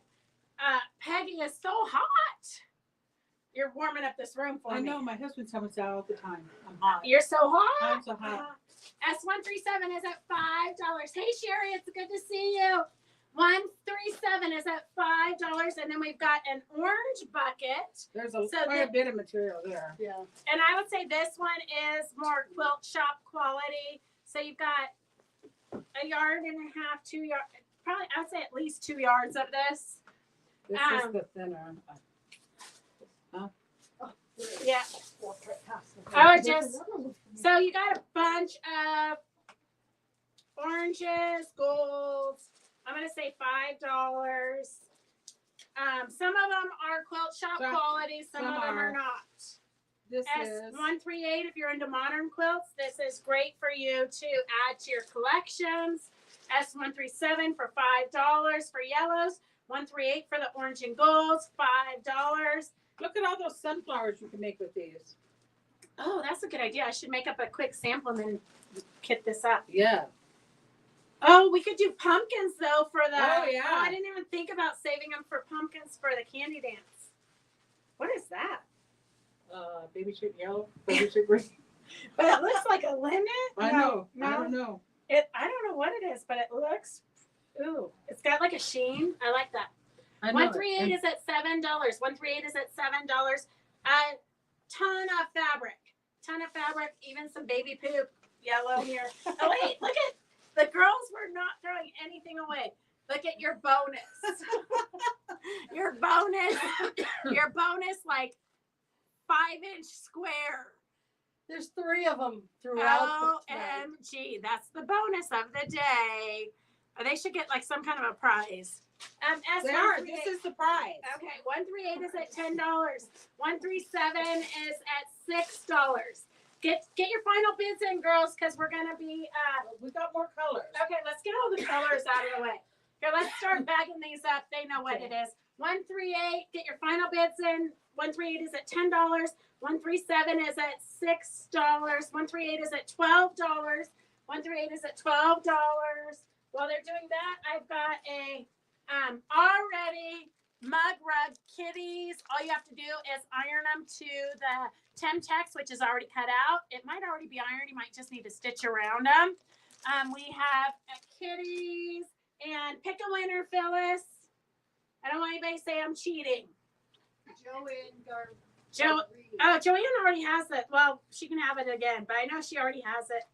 Peggy is so hot. You're warming up this room for I me. know my husband tells me that all the time. I'm hot. You're so hot. I'm so hot. S137 is at $5. Hey Sherry, it's good to see you. 137 is at $5, and then we've got an orange bucket. There's So quite a bit of material there. Yeah. And I would say this one is more quilt shop quality. So you've got 1.5 yards, 2 yards, probably I would say at least 2 yards of this. This is the thinner. Yeah. gorgeous. So you got a bunch of oranges, golds. I'm gonna say $5. Some of them are quilt shop quality. Some of them are not. This is S138 if you're into modern quilts. This is great for you to add to your collections. S137 for $5 for yellows. 138 for the orange and golds, $5. look at all those sunflowers you can make with these. Oh, that's a good idea. I should make up a quick sample and then kit this up. Yeah. Oh, we could do pumpkins though for the. Oh, yeah. Oh, I didn't even think about saving them for pumpkins for the candy dance. What is that? Baby shit yellow, baby shit green. But it looks like a lemon. I know. I don't know. I don't know what it is, but it looks. Ooh, it's got like a sheen. I like that. I know. 138 is at $7. 138 is at $7. A ton of fabric. Even some baby poop yellow here. Oh wait, look at the girls were not throwing anything away. Look at your bonus. your bonus like 5-inch square. There's 3 of them throughout. OMG, that's the bonus of the day. They should get like some kind of a prize. They are. This is the prize. Okay, 138 is at $10. 137 is at $6. Get your final bids in, girls, because we're gonna be. We got more colors. Okay, let's get all the colors out of the way. Okay, let's start bagging these up. They know what it is. 138, get your final bids in. 138 is at $10. 137 is at $6. 138 is at $12. 138 is at $12. While they're doing that, I've got a already mug rug kitties. All you have to do is iron them to the Temtex, which is already cut out. It might already be ironed. You might just need to stitch around them. We have kitties and pick a winner, Phyllis. I don't want anybody to say I'm cheating. Joanne already has it. Well, she can have it again, but I know she already has it.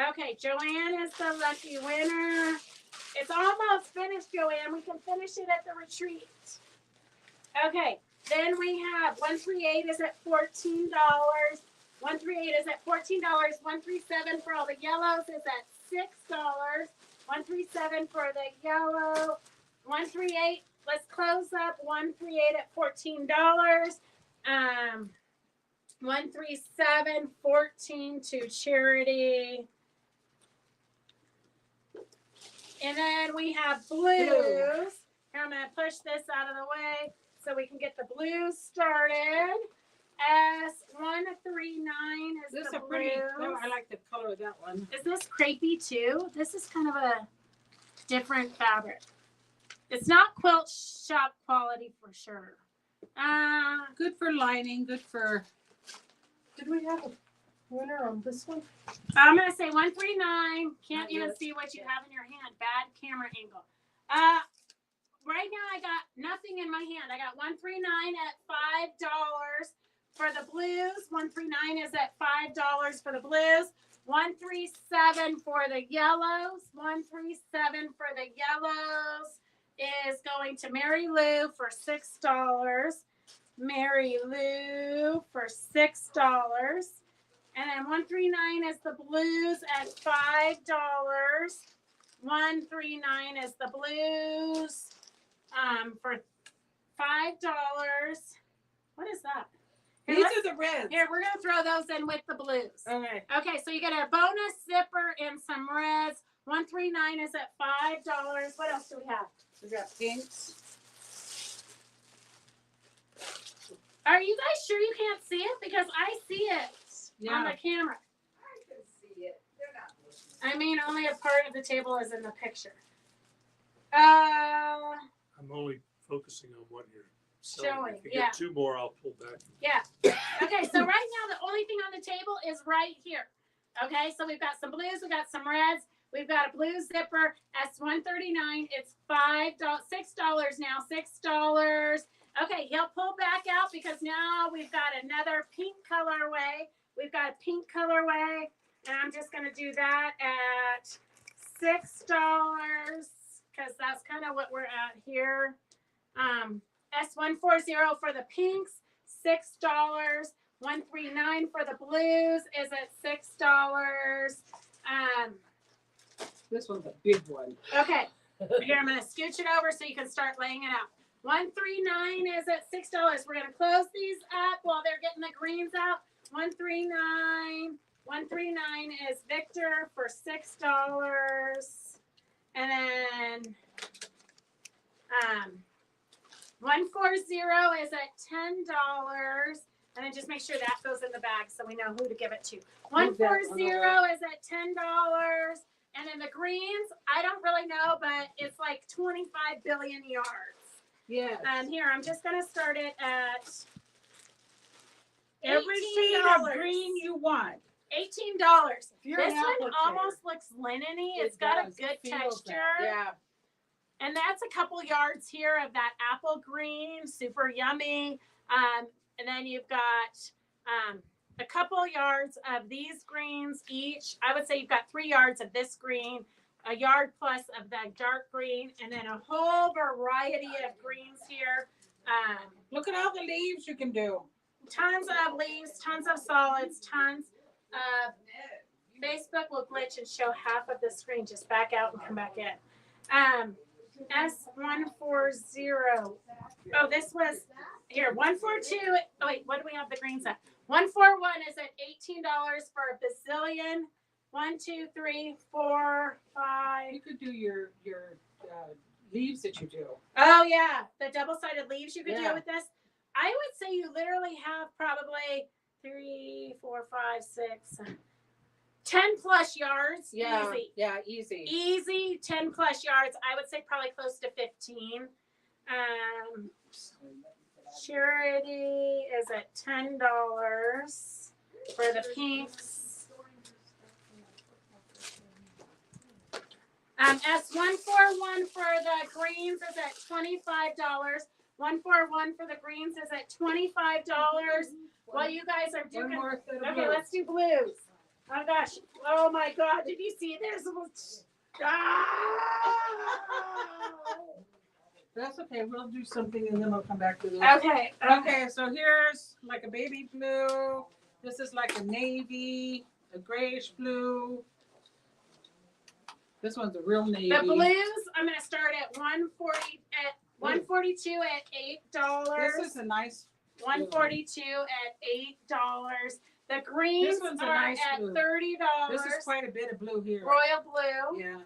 Okay, Joanne is the lucky winner. It's almost finished, Joanne. We can finish it at the retreat. Okay, then we have 138 is at $14. 138 is at $14. 137 for all the yellows is at $6. 137 for the yellow. 138. Let's close up 138 at $14. 137 14 to charity. And then we have blues. Here, I'm going to push this out of the way so we can get the blues started. S139 is This is the a pretty. blues. Oh, I like the color of that one. Is this crepey too? This is kind of a different fabric. It's not quilt shop quality for sure. Good for lining. Good for. Did we have a winner on this one? I'm going to say 139. Can't Not even yet. see what you have in your hand. Bad camera angle. Right now I got nothing in my hand. I got 139 at $5 for the blues. 139 is at $5 for the blues. 137 for the yellows. 137 for the yellows is going to Mary Lou for $6. Mary Lou for $6. And then 139 is the blues at $5. 139 is the blues for $5. What is that? These are the reds. Here, we're going to throw those in with the blues. Okay. Okay, so you get a bonus zipper and some reds. 139 is at $5. What else do we have? We got pinks. Are you guys sure you can't see it? Because I see it on the camera. I can see it. They're not looking. I mean, only a part of the table is in the picture. I'm only focusing on what you're selling. Showing, If you yeah. get 2 more, I'll pull back. Yeah. Okay, so right now the only thing on the table is right here. Okay, so we've got some blues, we've got some reds, we've got a blue zipper. S139. It's $6 now. $6. Okay, he'll pull back out because now we've got another pink colorway. We've got a pink colorway, and I'm just gonna do that at $6 because that's kind of what we're at here. S140 for the pinks, $6. $139 for the blues is at $6. This one's a big one. Okay, here I'm gonna scooch it over so you can start laying it out. $139 is at $6. We're gonna close these up while they're getting the greens out. $139 is Victor for $6. And then 140 is at $10. And then just make sure that goes in the bag so we know who to give it to. 140 is at $10. And then the greens, I don't really know, but it's like 25 billion yards. Yeah. And here, I'm just going to start it at Every shade of green you want. $18. You're This an one applicator. almost looks linen-y. It's got a does. good It feels texture. that. Yeah. And that's a couple yards here of that apple green, super yummy. And then you've got a couple yards of these greens each. I would say you've got 3 yards of this green, a yard plus of that dark green, and then a whole variety of greens here. Look at all the leaves you can do. Tons of leaves, tons of solids, tons of. Facebook will glitch and show half of the screen. Just back out and come back in. S140. Oh, this was here. 142. Oh, wait, what do we have the greens at? 141 is at $18 for a bazillion. 1, 2, 3, 4, 5. You could do your leaves that you do. Oh yeah, the double-sided leaves you could do Yeah. with this. I would say you literally have probably 3, 4, 5, 6, 10 plus yards. Yeah. Easy. Yeah, easy. Easy 10 plus yards. I would say probably close to 15. Charity is at $10 for the pinks. S141 for the greens is at $25. 141 for the greens is at $25. While you guys are One doing, more set of okay, blues. let's do blues. Oh gosh! Oh my God! Did you see this? That's okay. We'll do something and then we'll come back to this. Okay. Okay, so here's like a baby blue. This is like a navy, a grayish blue. This one's a real navy. The blues, I'm gonna start at 140 at 142 at $8. This is a nice. 142 at $8. The greens This one's a are nice at blue. $30. This is quite a bit of blue here. Royal blue. Yeah.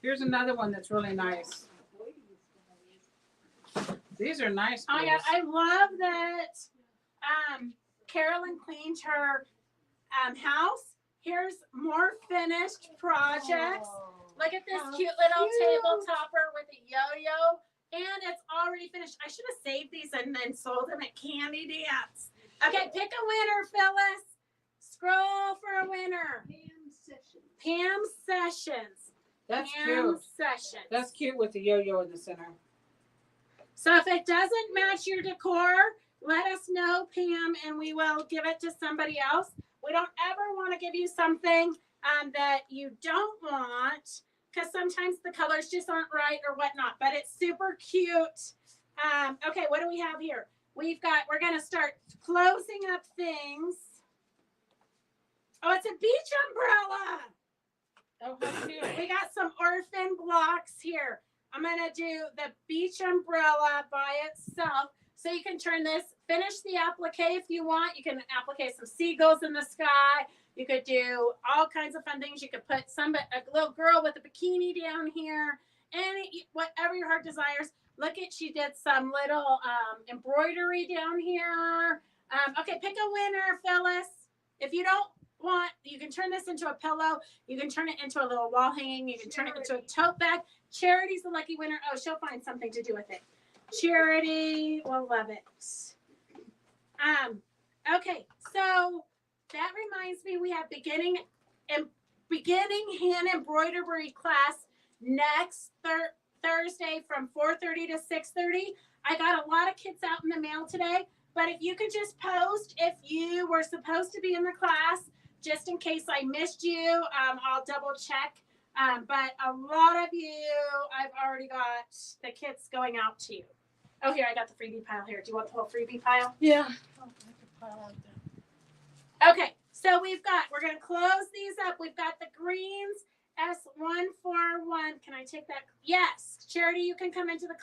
Here's another one that's really nice. These are nice. Oh blues. yeah, I love that. Carolyn cleaned her house. Here's more finished projects. Look at this cute little table topper with a yo-yo. And it's already finished. I should have saved these and then sold them at Candy Dance. Okay, pick a winner, Phyllis. Scroll for a winner. Pam Sessions. That's Pam cute. Sessions. That's cute with the yo-yo in the center. So if it doesn't match your decor, let us know, Pam, and we will give it to somebody else. We don't ever want to give you something that you don't want, because sometimes the colors just aren't right or whatnot, but it's super cute. Okay, what do we have here? We're going to start closing up things. Oh, it's a beach umbrella. Oh, how cute. We got some orphan blocks here. I'm going to do the beach umbrella by itself. So you can turn this, finish the applique if you want. You can applique some seagulls in the sky. You could do all kinds of fun things. You could put a little girl with a bikini down here, whatever your heart desires. Look at, she did some little embroidery down here. Okay, pick a winner, Phyllis. If you don't want, you can turn this into a pillow. You can turn it into a little wall hanging. You can turn it into a tote bag. Charity's the lucky winner. Oh, she'll find something to do with it. Charity will love it. Okay, so that reminds me, we have beginning hand embroidery class next Thursday from 4:30 to 6:30. I got a lot of kits out in the mail today, but if you could just post if you were supposed to be in the class, just in case I missed you, I'll double check. But a lot of you, I've already got the kits going out to you. Oh, here, I got the freebie pile here. Do you want the whole freebie pile? Yeah. Oh, I could pile out there. Okay, so we're going to close these up. We've got the greens, S141. Can I take that? Yes. Charity, you can come into the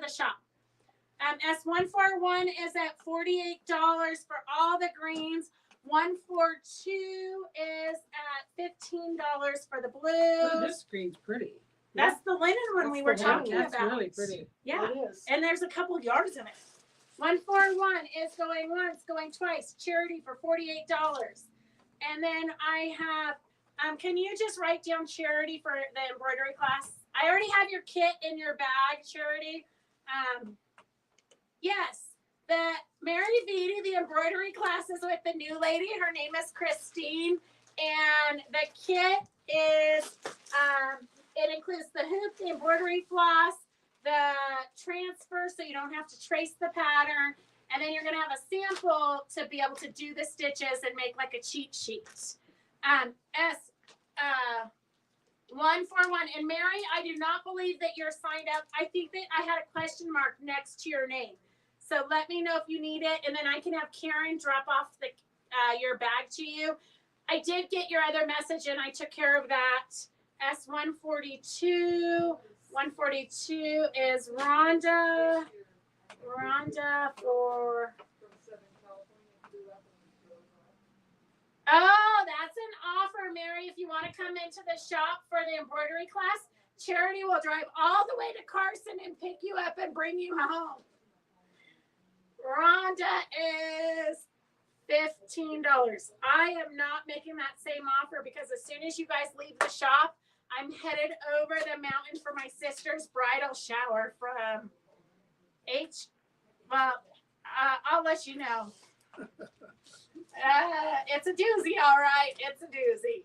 shop. S141 is at $48 for all the greens. 142 is at $15 for the Ooh, blues. this screen's pretty. That's the linen one we were talking That's about. really pretty. Yeah, It is. and there's a couple yards in it. 141 is going once, going twice. Charity for $48. And then I have, can you just write down Charity for the embroidery class? I already have your kit in your bag, Charity. Yes, the Mary Vitti, the embroidery class is with the new lady. Her name is Christine. And the kit is, it includes the hoop, the embroidery floss, the transfer so you don't have to trace the pattern, and then you're going to have a sample to be able to do the stitches and make like a cheat sheet. S141. And Mary, I do not believe that you're signed up. I think that I had a question mark next to your name. So let me know if you need it, and then I can have Karen drop off the your bag to you. I did get your other message, and I took care of that. S142. 142 is Rhonda. Rhonda for. Oh, that's an offer, Mary. If you want to come into the shop for the embroidery class, Charity will drive all the way to Carson and pick you up and bring you home. Rhonda is $15. I am not making that same offer because as soon as you guys leave the shop, I'm headed over the mountain for my sister's bridal shower from I'll let you know. It's a doozy, all right. It's a doozy.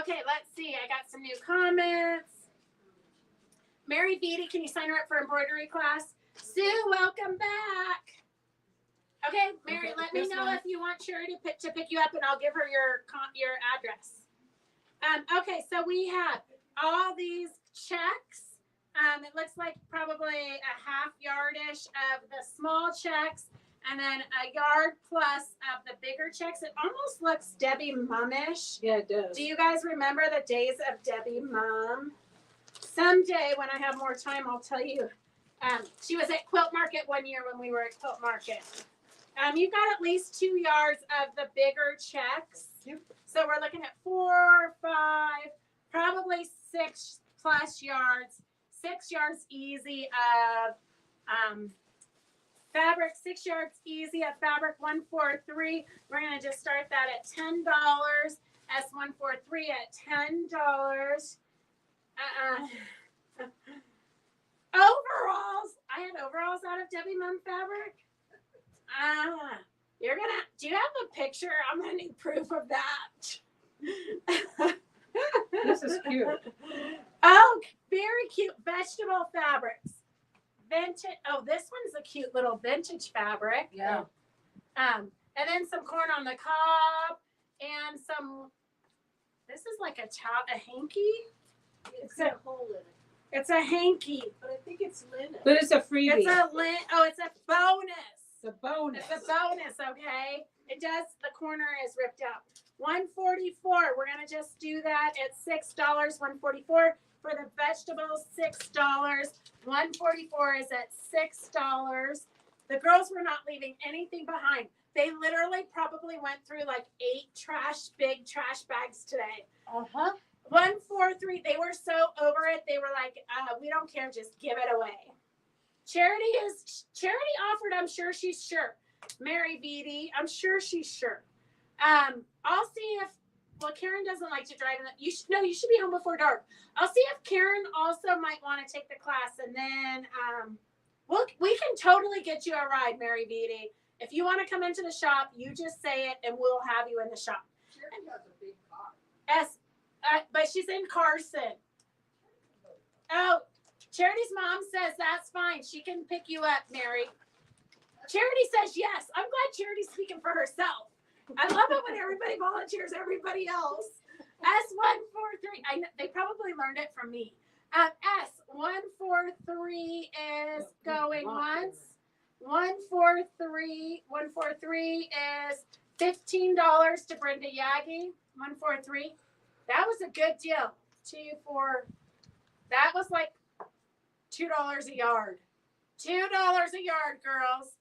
Okay, let's see. I got some new comments. Mary Vitti, can you sign her up for embroidery class? Sue, welcome back. Okay, Mary, let me know if you want Charity to pick you up, and I'll give her your address. Okay, so we have all these checks. It looks like probably a half yardish of the small checks, and then a yard plus of the bigger checks. It almost looks Debbie Mum-ish. Yeah, it does. Do you guys remember the days of Debbie Mum? Someday when I have more time, I'll tell you. She was at Quilt Market one year when we were at Quilt Market. You've got at least 2 yards of the bigger checks. Yep. So we're looking at 4, 5, probably 6 plus yards. 6 yards easy of fabric. 6 yards easy of fabric. 143. We're gonna just start that at $10. S143 at $10. Overalls. I had overalls out of Debbie Mum fabric. Do you have a picture? I'm gonna need proof of that. This is cute. Oh, very cute vegetable fabrics. Vintage. Oh, this one's a cute little vintage fabric. Yeah. And then some corn on the cob and some. This is like a hanky. It's a hole in it. It's a hanky. But I think it's linen. But it's a freebie. It's a it's a bonus. It's a bonus. It's a bonus, okay? It does, the corner is ripped out. 144, we're gonna just do that at $6, 144. For the vegetables, $6. 144 is at $6. The girls were not leaving anything behind. They literally probably went through like 8 big trash bags today. 143, they were so over it. They were like, we don't care, just give it away. Charity offered, I'm sure she's sure. Mary Vitti, I'm sure she's sure. I'll see if, well, Karen doesn't like to drive. You should be home before dark. I'll see if Karen also might want to take the class, and then we can totally get you a ride, Mary Vitti. If you want to come into the shop, you just say it, and we'll have you in the shop. Charity has a big car. But she's in Carson. Oh, Charity's mom says that's fine. She can pick you up, Mary. Charity says yes. I'm glad Charity's speaking for herself. I love it when everybody volunteers everybody else. S143. They probably learned it from me. S143 is going once. 143 is $15 to Brenda Yagi. 143. That was a good deal. That was like $2 a yard. $2 a yard, girls.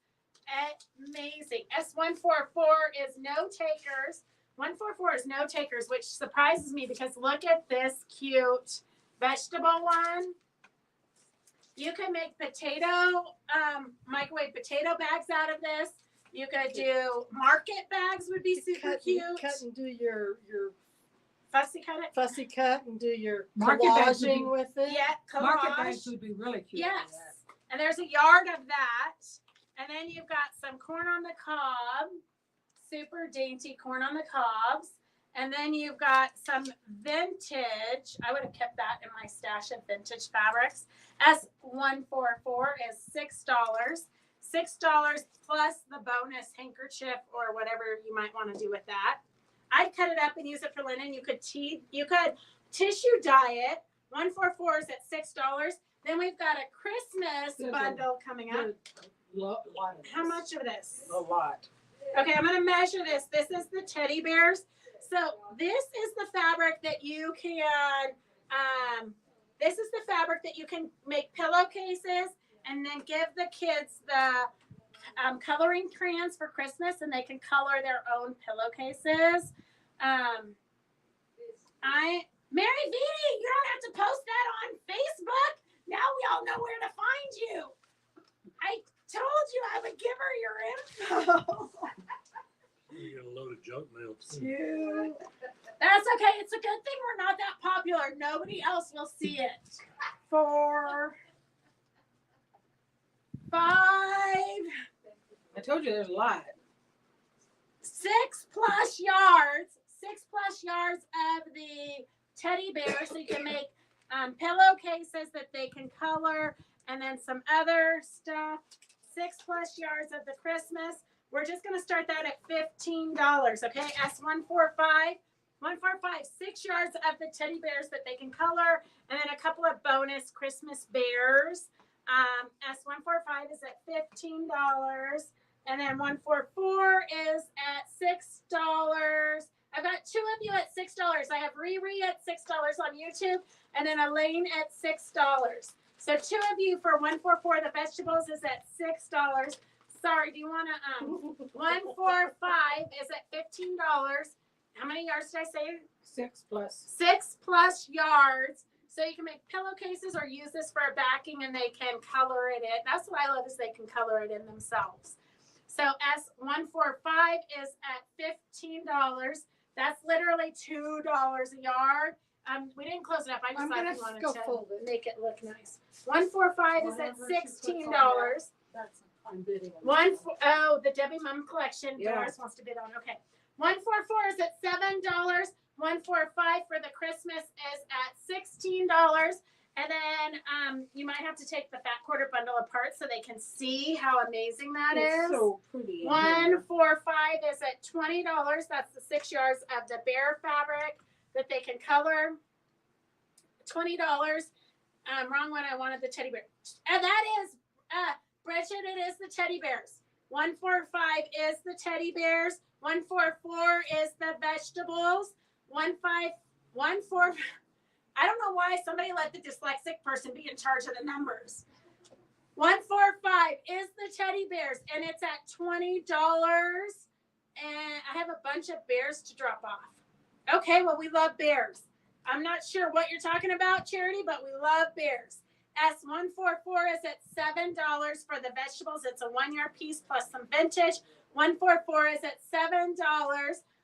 Amazing. S144 is no takers. 144 is no takers, which surprises me because look at this cute vegetable one. You can make microwave potato bags out of this. You could do market bags would be super cute. Cut and do your Fussy cut it. fussy cut and do your Market bags would be- collaging with it. Yeah, Market collage. bags would be really cute. Yes. And there's a yard of that. And then you've got some corn on the cob, super dainty corn on the cobs. And then you've got some vintage. I would have kept that in my stash of vintage fabrics. S144 is $6. $6 plus the bonus handkerchief or whatever you might want to do with that. I'd cut it up and use it for linen. You could tissue dye it. 144 is at $6. Then we've got a Christmas bundle coming up. How much of this? A lot. Okay, I'm gonna measure this. This is the teddy bears. So this is the fabric that you can. This is the fabric that you can make pillowcases and then give the kids the coloring crayons for Christmas, and they can color their own pillowcases. Mary Vitti, you don't have to post that on Facebook. Now we all know where to find you. I told you I would give her your info. You get a load of junk mail. That's okay. It's a good thing we're not that popular. Nobody else will see it. For $5. I told you there's a lot. 6+ yards. 6+ yards of the teddy bear, so you can make pillowcases that they can color, and then some other stuff. 6+ yards of the Christmas. We're just going to start that at $15. Okay, S145. 145, 6 yards of the teddy bears that they can color, and then a couple of bonus Christmas bears. S145 is at $15, and then 144 is at $6. I've got two of you at $6. I have Riri at $6 on YouTube, and then Elaine at $6. So two of you for 144. The vegetables is at $6. Sorry, do you want to? 145 is at $15. How many yards did I say? 6+. 6+ yards. So you can make pillowcases or use this for a backing, and they can color it in. That's what I love is they can color it in themselves. So S145 is at $15. That's literally $2 a yard. We didn't close it up. I just thought we wanted to make it look nice. 145 is at $16. I'm bidding on The Debbie Mum collection. Yeah. Doris wants to bid on. Okay. 144 is at $7. 145 for the Christmas is at $16. And then you might have to take the fat quarter bundle apart so they can see how amazing that is. So pretty. 145 is at $20. That's the 6 yards of the bear fabric that they can color. $20. Wrong one. I wanted the teddy bear. And that is, Bridget, it is the teddy bears. 145 is the teddy bears. 144 is the vegetables. 144. I don't know why somebody let the dyslexic person be in charge of the numbers. 145 is the teddy bears, and it's at $20. And I have a bunch of bears to drop off. Okay, well, we love bears. I'm not sure what you're talking about, Charity, but we love bears. S144 is at $7 for the vegetables. It's a 1 yard piece plus some vintage. 144 is at $7.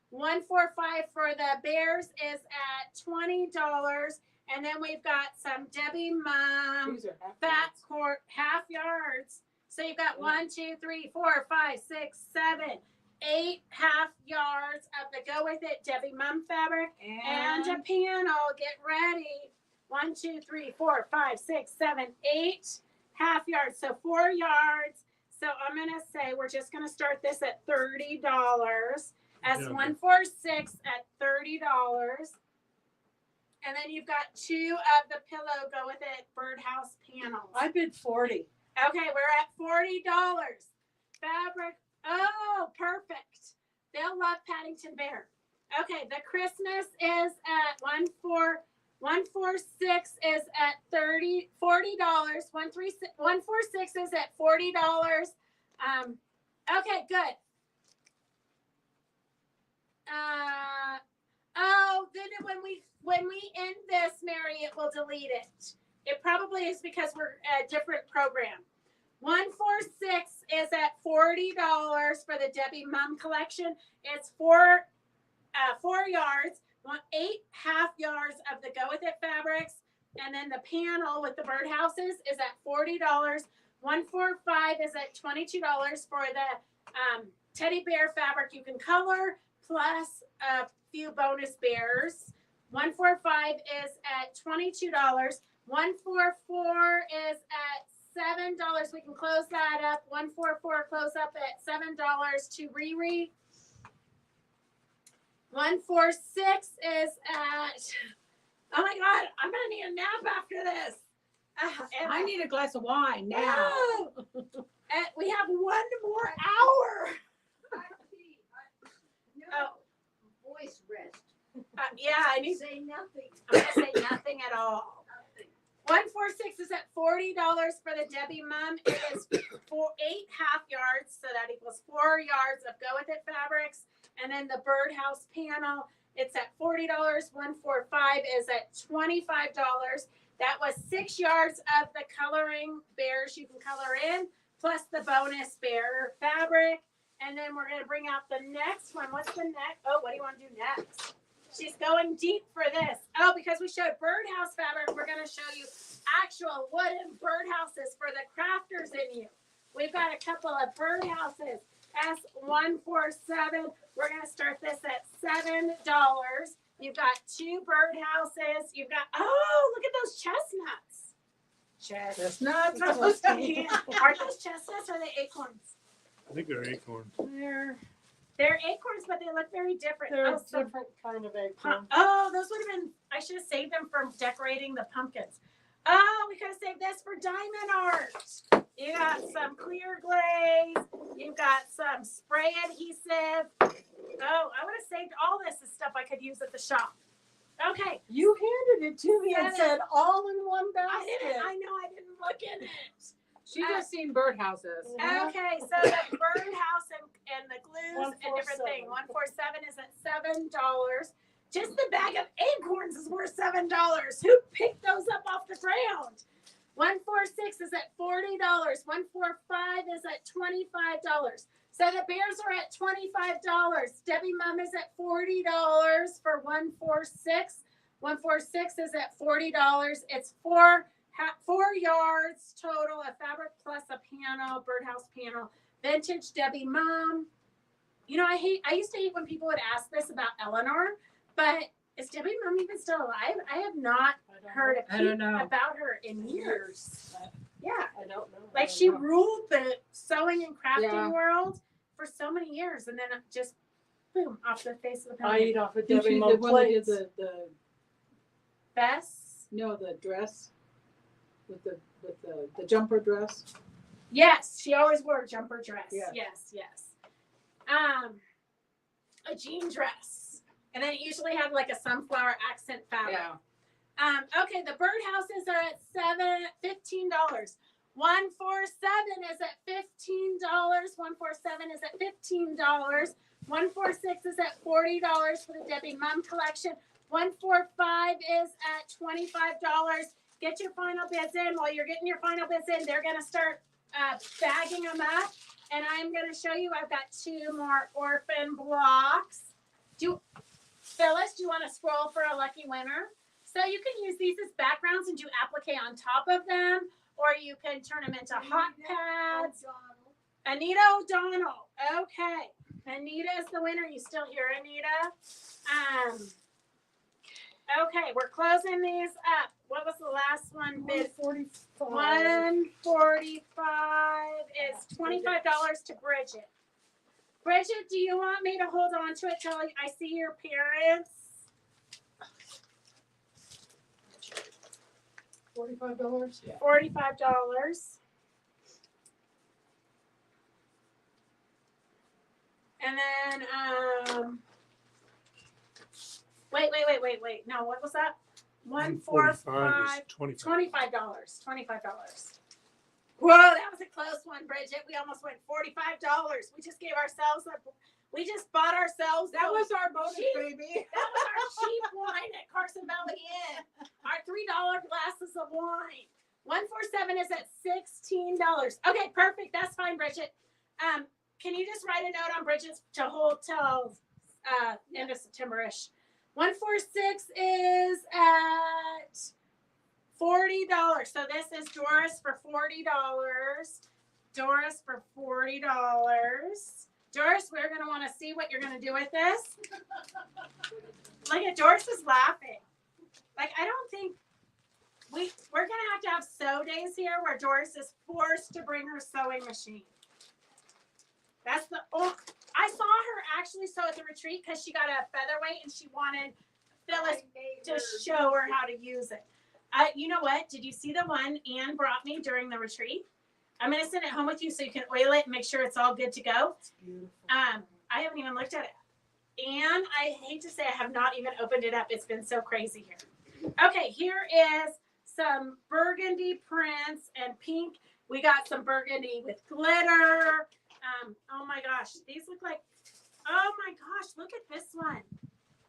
145 for the bears is at $20. And then we've got some Debbie Mum fat quart half yards. So you've got 1, 2, 3, 4, 5, 6, 7, 8 half yards of the go with it Debbie Mum fabric and a panel. Get ready. 1, 2, 3, 4, 5, 6, 7, 8 half yards. So 4 yards. So I'm going to say we're just going to start this at $30. S146 at $30. And then you've got 2 of the pillow go with it birdhouse panels. I bid 40. Okay, we're at $40. Fabric. Oh, perfect. They'll love Paddington Bear. Okay, the Christmas is at 146 is at $40. 146 is at $40. Okay, good. Then when we end this, Mary, it will delete it. It probably is because we're a different program. 146 is at $40 for the Debbie Mum collection. It's 4 yards, 8 half yards of the Go With It fabrics, and then the panel with the birdhouses is at $40. 145 is at $22 for the teddy bear fabric you can color plus a few bonus bears. 145 is at $22. 144 is at $7. We can close that up. 144 close up at $7 to Riri. 146 is at, oh my God, I'm gonna need a nap after this. And I need a glass of wine now. Oh, and we have 1 more hour. Oh, Voice rest. yeah, I need. Say nothing. I'm gonna say nothing at all. 146 is at $40 for the Debbie Mum. It is 8 half yards, so that equals 4 yards of Go With It fabrics. And then the birdhouse panel, it's at $40. 145 is at $25. That was 6 yards of the coloring bears you can color in, plus the bonus bear fabric. And then we're gonna bring out the next one. What's the next? Oh, what do you want to do next? She's going deep for this. Oh, because we showed birdhouse fabric, we're going to show you actual wooden birdhouses for the crafters in you. We've got a couple of birdhouses. S147. We're going to start this at $7. You've got 2 birdhouses. You've got, oh, look at those chestnuts. Chestnuts. Are those chestnuts or are they acorns? I think they're acorns. They're acorns, but they look very different. They're Oh, a different kind of acorn. Oh, those would have been, I should have saved them for decorating the pumpkins. Oh, we could have saved this for diamond art. You got some clear glaze. You've got some spray adhesive. Oh, I would have saved all this as stuff I could use at the shop. Okay. You handed it to me and Yeah. said all in one I didn't, basket. I know I didn't look in it. She just seen birdhouses. Okay, so the birdhouse and the glues and different 147. thing. 147 is at $7. Just the bag of acorns is worth $7. Who picked those up off the ground? 146 is at $40. 145 is at $25. So the bears are at $25. Debbie Mum is at $40 for 146. 146 is at $40. It's 4 yards total of fabric plus a panel, birdhouse panel. Vintage Debbie Mum. You know, I used to hate when people would ask this about Eleanor, but is Debbie Mum even still alive? I have not heard a I don't peep know. about her in years. Yeah. I don't know. Like she ruled the sewing and crafting Yeah. world for so many years, and then it just boom off the face of the I planet. eat off a Didn't Debbie she Mum the one that did plate. Bess. the dress with the jumper dress? Yes, she always wore a jumper dress. Yeah. Yes. A jean dress, and then it usually had like a sunflower accent fabric. Yeah. Okay, the birdhouses are at $15. 147 is at $15. 147 is at $15. 146 is at $40 for the Debbie Mum collection. 145 is at $25. Get your final bids in. While you're getting your final bids in, they're gonna start bagging them up, and I'm gonna show you. I've got 2 more orphan blocks. Phyllis, do you want to scroll for a lucky winner? So you can use these as backgrounds and do applique on top of them, or you can turn them into hot pads. Anita O'Donnell. Okay. Anita is the winner. You still here, Anita? Okay, we're closing these up. What was the last one bid? 145. 145 is $25 to Bridget. Bridget, do you want me to hold on to it till I see your parents? $45? Yeah. $45. And then, wait. No, what was that? 145 is $25. Whoa, that was a close one, Bridget. We almost went $45. We just we just bought ourselves. That was our bonus, cheap, baby. That was our cheap wine at Carson Valley Inn. Our $3 glasses of wine. 147 is at $16. Okay, perfect. That's fine, Bridget. Can you just write a note on Bridget's to hold till end of September-ish? 146 is at $40. So this is Doris for $40. Doris for $40. Doris, we're gonna want to see what you're gonna do with this. Look at Doris is laughing. Like, I don't think we're gonna have sew days here where Doris is forced to bring her sewing machine. That's I saw her actually sew at the retreat because she got a featherweight and she wanted Phyllis to show her how to use it. You know what? Did you see the one Anne brought me during the retreat? I'm going to send it home with you so you can oil it and make sure it's all good to go. It's beautiful. I haven't even looked at it. And I hate to say I have not even opened it up. It's been so crazy here. Okay, here is some burgundy prints and pink. We got some burgundy with glitter. Oh my gosh, these look like, oh my gosh, look at this one.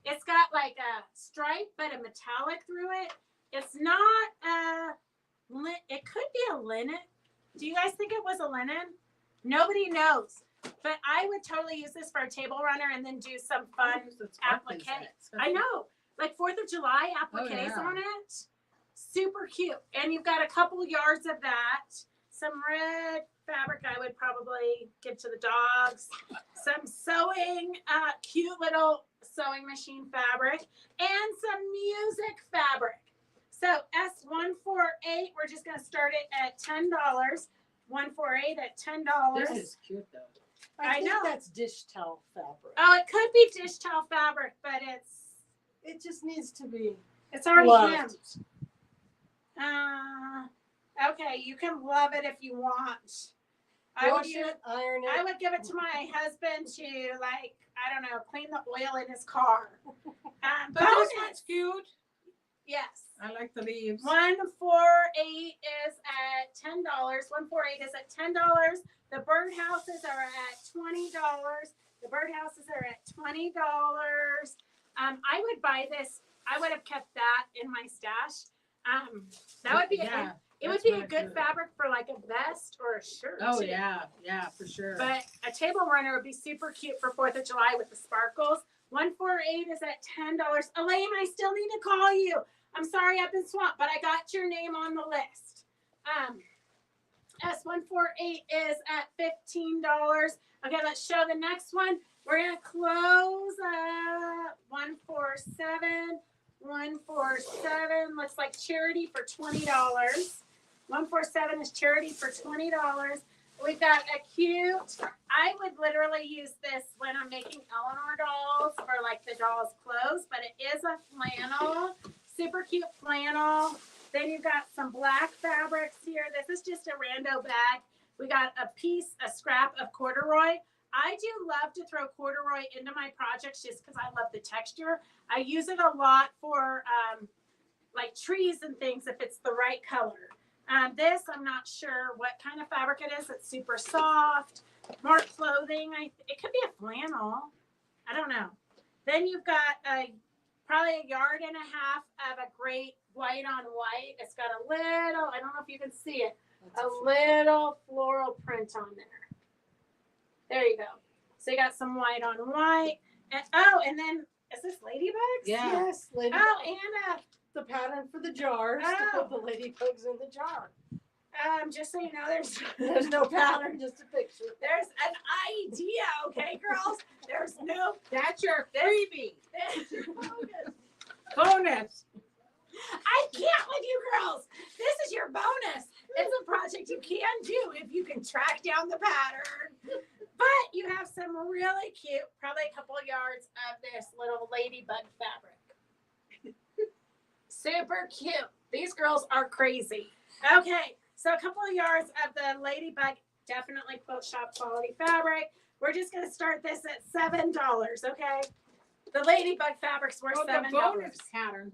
It's got like a stripe, but a metallic through it. It's not it could be a linen. Do you guys think it was a linen? Nobody knows. But I would totally use this for a table runner and then do some fun appliques. I know. Like 4th of July appliques on it. Super cute. And you've got a couple yards of that. Some red fabric I would probably give to the dogs. Some sewing, cute little sewing machine fabric. And some music fabric. So S148, we're just going to start it at $10. 148 at $10. This is cute though. I know. That's dish towel fabric. Oh, it could be dish towel fabric, but It just needs to be. it's already loved. hemmed. Okay, you can love it if you want. I would Wash it, iron it. I would give it to my husband to, like, I don't know, clean the oil in his car. But this Bonus. one's cute. Yes. I like the leaves. 148 is at $10. 148 is at $10. The birdhouses are at $20. The birdhouses are at $20. I would buy this. I would have kept that in my stash. That would be it would be a good fabric for like a vest or a shirt. Oh too. yeah, for sure. But a table runner would be super cute for 4th of July with the sparkles. 148 is at $10. Elaine, I still need to call you. I'm sorry I've been swamped, but I got your name on the list. S148 is at $15. Okay, let's show the next one. We're going to close 147. 147 looks like charity for $20. 147 is charity for $20. We've got a cute, I would literally use this when I'm making Eleanor dolls for like the doll's clothes, but it is a flannel, super cute flannel. Then you've got some black fabrics here. This is just a rando bag. We got a scrap of corduroy. I do love to throw corduroy into my projects just because I love the texture. I use it a lot for like trees and things if it's the right color. This, I'm not sure what kind of fabric it is. It's super soft. More clothing. It could be a flannel. I don't know. Then you've got probably a yard and a half of a great white on white. It's got a little, I don't know if you can see it, a little floral print on there. There you go. So you got some white on white. And then, is this ladybugs? Yeah. Yes, lady. Oh, and The pattern for the jars to put the ladybugs in the jar. just so you know, There's no pattern, just a picture. there's an idea, okay, girls? There's no That's your freebie. bonus. Bonus. I can't with you girls. This is your bonus. It's a project you can do if you can track down the pattern. But you have some really cute, probably a couple of yards of this little ladybug fabric. Super cute. These girls are crazy. Okay, so a couple of yards of the Ladybug, definitely quilt shop quality fabric. We're just gonna start this at $7, okay? The Ladybug fabric's worth Oh, the $7. bonus pattern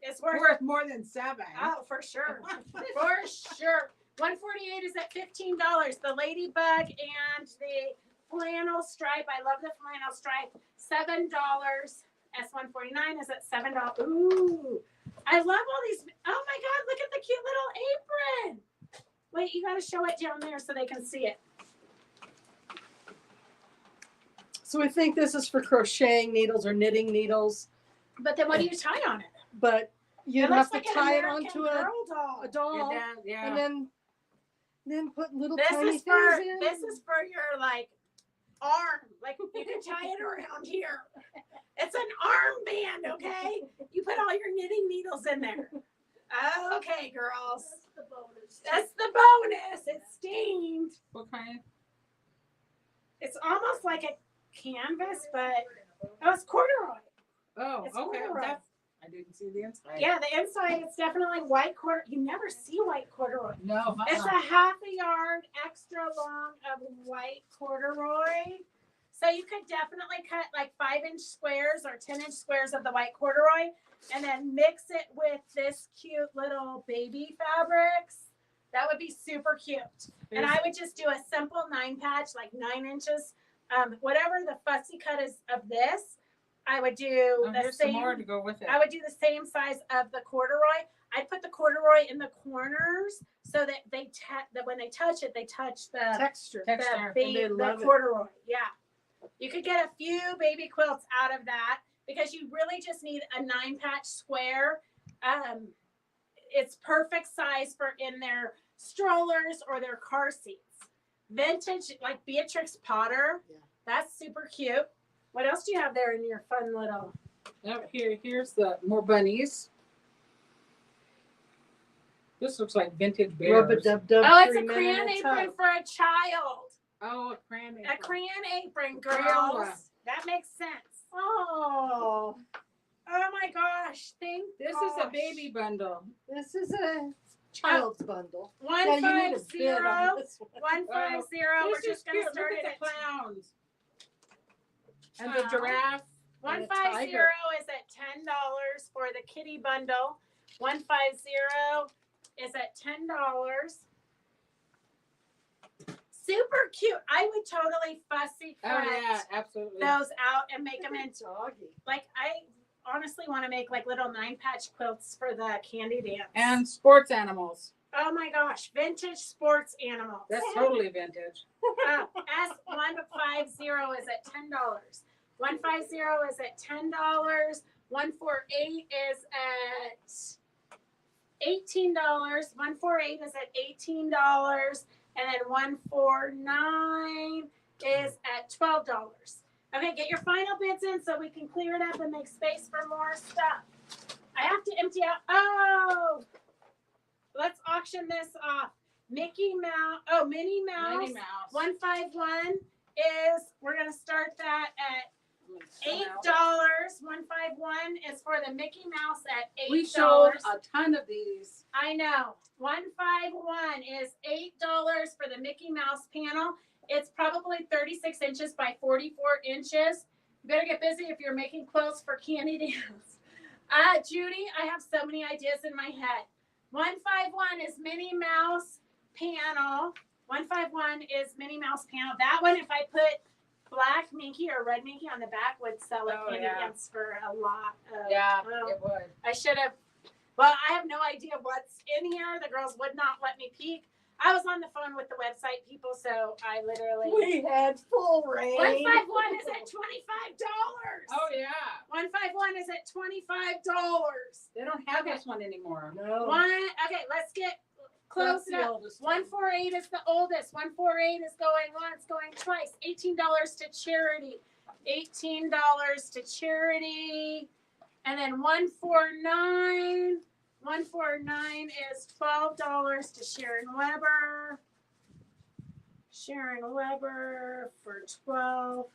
It's worth worth more than 7. Oh, for sure. For sure. 148 is at $15. The Ladybug and the flannel stripe. I love the flannel stripe. $7. S149 is at $7. Ooh. I love all these. Oh my God, look at the cute little apron. Wait, you got to show it down there so they can see it. So we think this is for crocheting needles or knitting needles, But then what do you tie on it? but you'd It have looks to like an tie it American onto a Girl doll. doll, Yeah. and then put little This tiny is for things in. this is for your like arm. Like you can tie it around here. It's an armband, okay? You put all your knitting needles in there. Okay, girls. That's the bonus. It's steamed. What kind? It's almost like a canvas, but it's corduroy. Oh, It's okay. corduroy. I didn't see the inside. Yeah, the inside it's definitely white corduroy. You never see white corduroy. No. It's a half a yard extra long of white corduroy. So you could definitely cut like 5-inch squares or 10-inch squares of the white corduroy and then mix it with this cute little baby fabrics. That would be super cute. And I would just do a simple 9 patch, like 9 inches. Whatever the fussy cut is of this, I would do the Here's some same. more to go with it. I would do the same size of the corduroy. I'd put the corduroy in the corners so that that when they touch it, they touch the Texture. Texture. And they the love it. corduroy. Yeah. You could get a few baby quilts out of that because you really just need a 9-patch square. It's perfect size for in their strollers or their car seats. Vintage, like Beatrix Potter. Yeah. That's super cute. What else do you have there in your fun little? Now, here's the more bunnies. This looks like vintage bears. Rub-a-dub-dub. Oh, it's a 3 crayon minute apron tub. for a child. Oh, a crayon. A crayon apron, girls. Crayola. That makes sense. Oh my gosh! This is a baby bundle. This is a child's bundle. One Yeah, you need five a bid on zero. this one. 150. This We're is just gonna cute. start Look it at the at clowns. And the giraffe. And a 150 tiger. is at $10 for the kitty bundle. 150 is at $10. Super cute. I would totally fussy Oh cut yeah, absolutely. those out and make them into Doggy. like I honestly want to make like little 9-patch quilts for the candy dance. And sports animals. Oh my gosh, vintage sports animals. That's totally vintage. S150 is at $10. 150 is at $10. 148 is at $18. 148 is at $18. And then 149 is at $12. Okay, get your final bids in so we can clear it up and make space for more stuff. I have to empty out. Oh, let's auction this off. Minnie Mouse. Minnie Mouse. 151 is, we're going to start that at $8. 151 is for the Mickey Mouse at $8. We sold a ton of these. I know. 151 is $8 for the Mickey Mouse panel. It's probably 36 inches by 44 inches. You better get busy if you're making quilts for candy dance. Judy, I have so many ideas in my head. 151 is Minnie Mouse panel. 151 is Minnie Mouse panel. That one, if I put black minky or red minky on the back, would sell at candy dance for a lot. It would. I should have. Well, I have no idea what's in here. The girls would not let me peek. I was on the phone with the website people, so I literally. We had full rain. 151 is at $25. Oh yeah. 151 is at $25. They don't have this one anymore. No. Okay, let's get close That's the up. oldest one. 148 is the oldest. 148 is going once, going twice. $18 to charity. $18 to charity. And then 149. 149 is $12 to Sharon Weber. Sharon Weber for 12.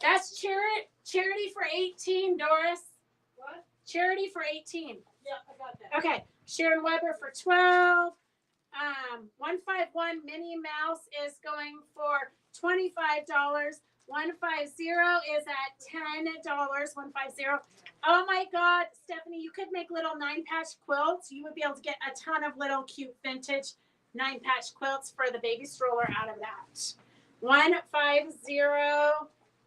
That's charity for 18, Doris. What? Charity for 18. Yeah, I got that. Okay, Sharon Weber for 12. 151 Minnie Mouse is going for $25. 150 is at $10. 150. Oh my God, Stephanie, you could make little 9-patch quilts. You would be able to get a ton of little cute vintage 9-patch quilts for the baby stroller out of that. 150.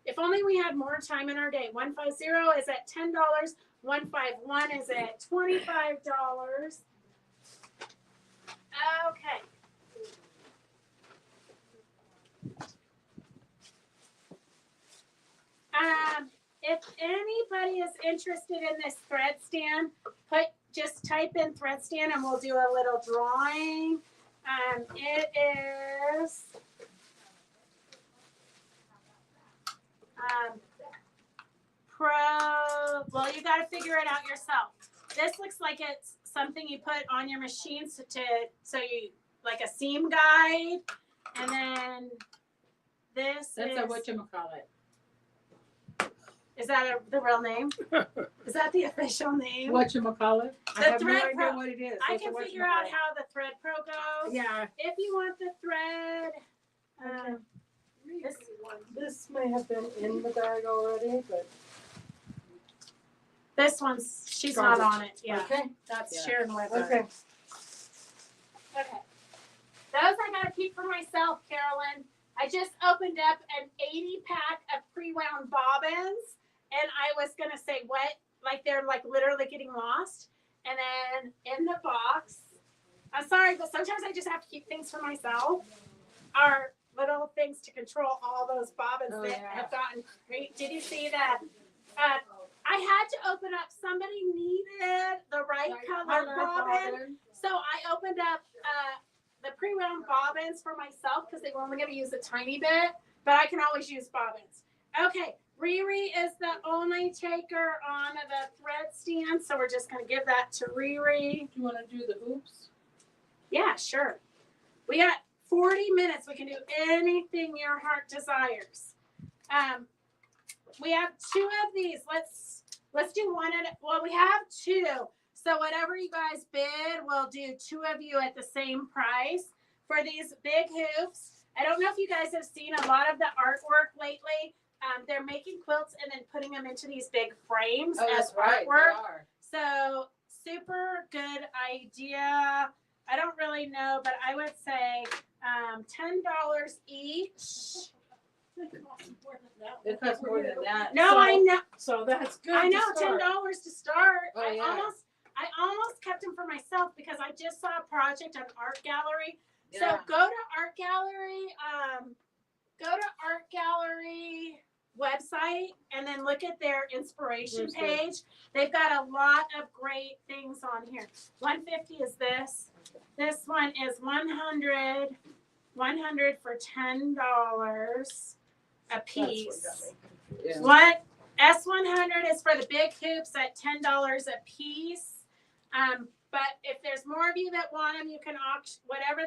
If only we had more time in our day. 150 is at $10. 151 is at $25. Okay. If anybody is interested in this thread stand, just type in thread stand and we'll do a little drawing. It is well, you got to figure it out yourself. This looks like it's something you put on your machine so you like a seam guide, and then that's a whatchamacallit. Is that the real name? Is that the official name? Whatchamacallit? I The have no Thread idea Pro. what it is. I What's can a figure out whatchamacallit? how the Thread Pro goes. Yeah. If you want the thread, This may have been in the bag already, but. this one's, she's not Garbage. on it. Yeah, Okay. that's Yeah. Sharon Weber. Okay. Okay. Those I gotta keep for myself, Carolyn. I just opened up an 80-pack of pre-wound bobbins, and I was gonna say what, like they're like literally getting lost. And then in the box, I'm sorry, but sometimes I just have to keep things for myself. Are little things to control all those bobbins Oh, that yeah. have gotten great. Did you see that? I had to open up. Somebody needed the right color bobbin. So I opened up the pre-wound bobbins for myself because they were only going to use a tiny bit, but I can always use bobbins. Okay, Riri is the only taker on the thread stand, so we're just going to give that to Riri. Do you want to do the hoops? Yeah, sure. We got 40 minutes. We can do anything your heart desires. We have 2 of these. Let's do one well, we have 2. So whatever you guys bid, we'll do 2 of you at the same price for these big hoops. I don't know if you guys have seen a lot of the artwork lately. They're making quilts and then putting them into these big frames as artwork. So super good idea. I don't really know, but I would say $10 each. It costs more than that. No, So- I know. So that's good. I to know, start. $10 to start. Oh, I yeah. almost kept them for myself because I just saw a project on Art Gallery. So Yeah. go to Art Gallery. Go to Art Gallery website and then look at their inspiration Where's that? page. They've got a lot of great things on here. 150 is this. This one is 100 for $10 a piece. Yeah. What S100 is for the big hoops at $10 a piece. But if there's more of you that want them, you can auction whatever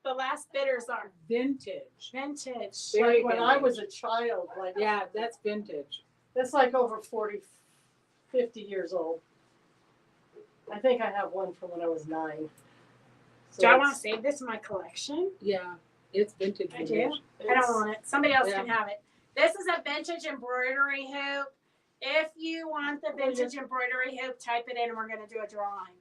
the last bidders are. Vintage. Vintage. Very Like when I vintage. was a child, like Yeah, that's vintage. that's like over 40, 50 years old. I think I have one from when I was 9. So Do I want it's- to save this in my collection? Yeah, it's vintage. I do. vintage. I don't want it. Somebody else Yeah. can have it. This is a vintage embroidery hoop. If you want the vintage embroidery hoop, type it in and we're going to do a drawing.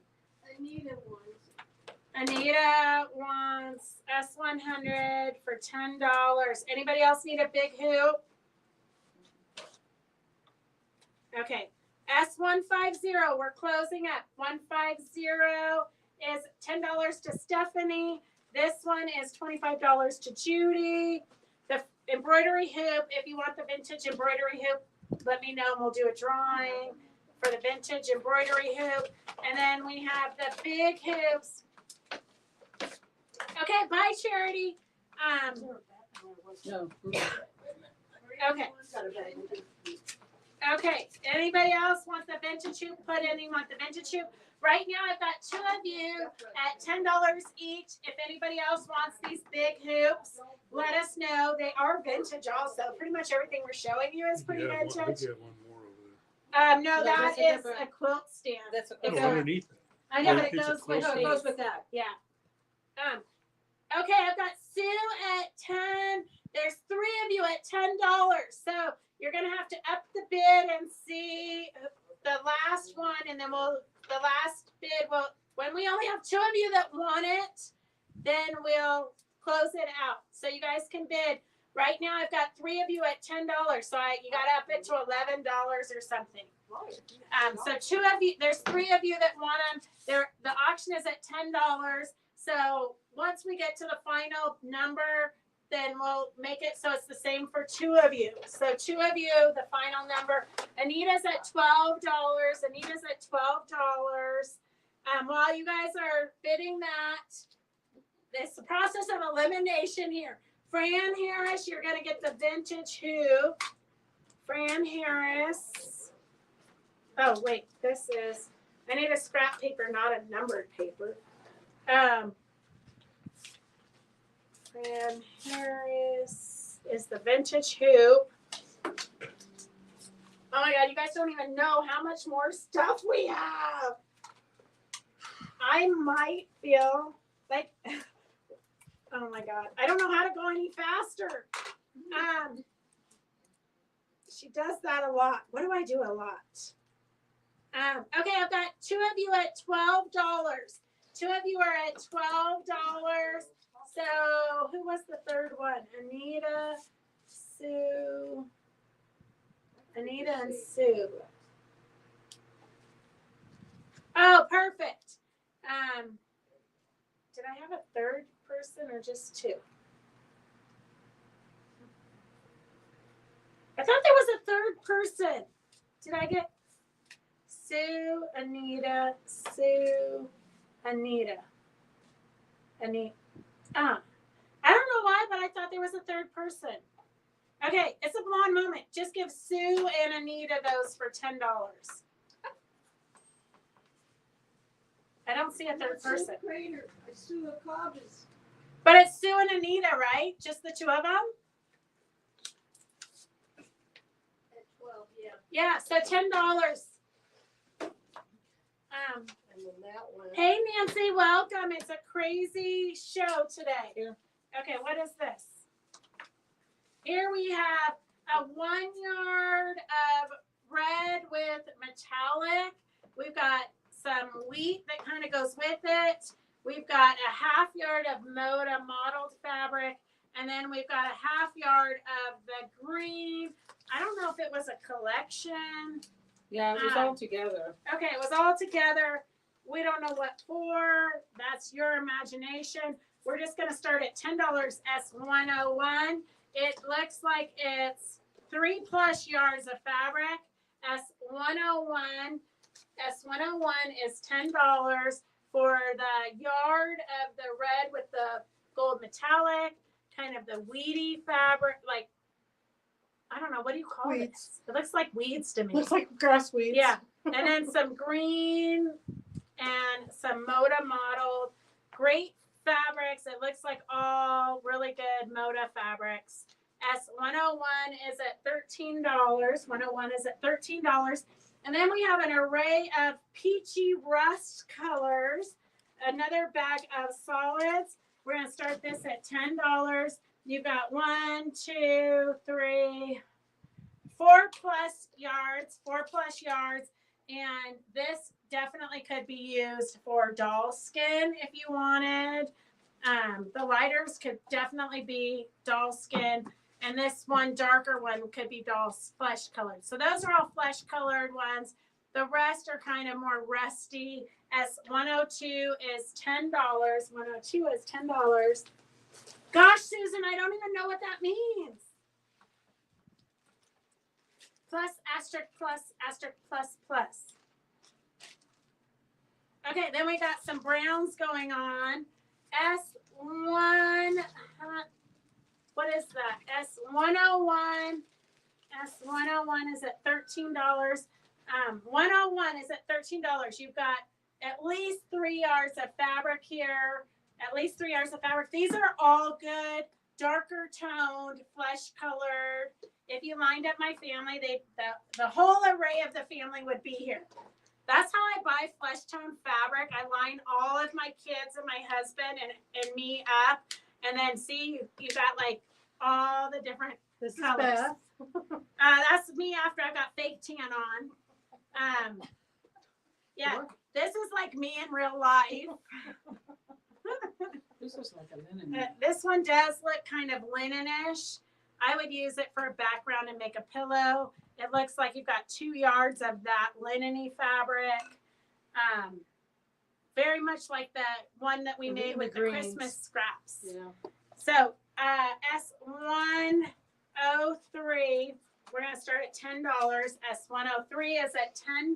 Anita wants S100 for $10. Anybody else need a big hoop? Okay. S150, we're closing up. 150 is $10 to Stephanie. This one is $25 to Judy. The embroidery hoop, if you want the vintage embroidery hoop, let me know and we'll do a drawing for the vintage embroidery hoop. And then we have the big hoops. Okay, bye, Charity. No. Okay. Okay. Anybody else want the vintage hoop? Put in, you want the vintage hoop? Right now, I've got 2 of you at $10 each. If anybody else wants these big hoops, let us know. They are vintage also. Pretty much everything we're showing you is pretty Yeah, I vintage. get one more over No, No, that that's a is different- a quilt stand. That's a Oh, It's quilt. underneath it. I know, Oh, but it it's a goes quilt with No, it these. goes with that. Yeah. Okay, I've got Sue at 10. There's 3 of you at $10. So you're gonna have to up the bid and see the last one, and then the last bid will, when we only have 2 of you that want it, then we'll close it out. So you guys can bid. Right now I've got 3 of you at $10. So you gotta up it to $11 or something. So 2 of you, there's 3 of you that want them. The auction is at $10. So once we get to the final number, then we'll make it so it's the same for 2 of you. So 2 of you, the final number. Anita's at $12. Anita's at $12. While you guys are bidding that, it's the process of elimination here. Fran Harris, you're gonna get the vintage hoop. Fran Harris. Oh wait, I need a scrap paper, not a numbered paper. Fran Harris is the vintage hoop. Oh my god, you guys don't even know how much more stuff we have. I might feel like, oh my god, I don't know how to go any faster. She does that a lot. What do I do a lot? Okay, I've got 2 of you at $12. 2 of you are at $12. So who was the third one? Anita, Sue. Anita and Sue. Oh, perfect. Did I have a third person or just 2? I thought there was a third person. Did I get Sue, Anita, Sue, Anita, Anita? I don't know why, but I thought there was a third person. Okay, it's a blonde moment. Just give Sue and Anita those for $10. I don't see a third person. But it's Sue and Anita, right? Just the 2 of them? Yeah, so $10. And then that one. Hey Nancy, welcome. It's a crazy show today. Yeah. Okay, what is this? Here we have a 1 yard of red with metallic. We've got some wheat that kind of goes with it. We've got a 1/2 yard of Moda mottled fabric. And then we've got a 1/2 yard of the green. I don't know if it was a collection. Yeah, it was all together. Okay, it was all together. We don't know what for. That's your imagination. We're just going to start at $10 S101. It looks like it's 3+ yards of fabric. S101. S101 is $10 for the yard of the red with the gold metallic, kind of the weedy fabric, like, I don't know, what do you call Weeds. this? It looks like weeds to me. Looks like grass weeds. Yeah. And then some green and some Moda mottled. Great fabrics. It looks like all really good Moda fabrics. S101 is at $13. 101 is at $13. And then we have an array of peachy rust colors. Another bag of solids. We're going to start this at $10. You've got 1, 2, 3, 4+ yards, 4+ yards. And this definitely could be used for doll skin if you wanted. The lighters could definitely be doll skin. And this one, darker one, could be doll flesh colored. So those are all flesh colored ones. The rest are kind of more rusty. S102 is $10. 102 is $10. Gosh, Susan, I don't even know what that means. Plus, asterisk, plus, asterisk, plus, plus. Okay, then we got some browns going on. S1, what is that? S101. S101 is at $13. 101 is at $13. You've got at least 3 yards of fabric here. At least 3 yards of fabric. These are all good darker toned, flesh colored. If you lined up my family, the whole array of the family would be here. That's how I buy flesh tone fabric. I line all of my kids and my husband and me up, and then see you got like all the different This is colors. Beth. That's me after I got fake tan on. Yeah, this is like me in real life. This is like a linen. This one does look kind of linen-ish. I would use it for a background and make a pillow. It looks like you've got 2 yards of that linen-y fabric. Very much like the one that we made with the Christmas scraps. Yeah. So S103, we're going to start at $10. S103 is at $10.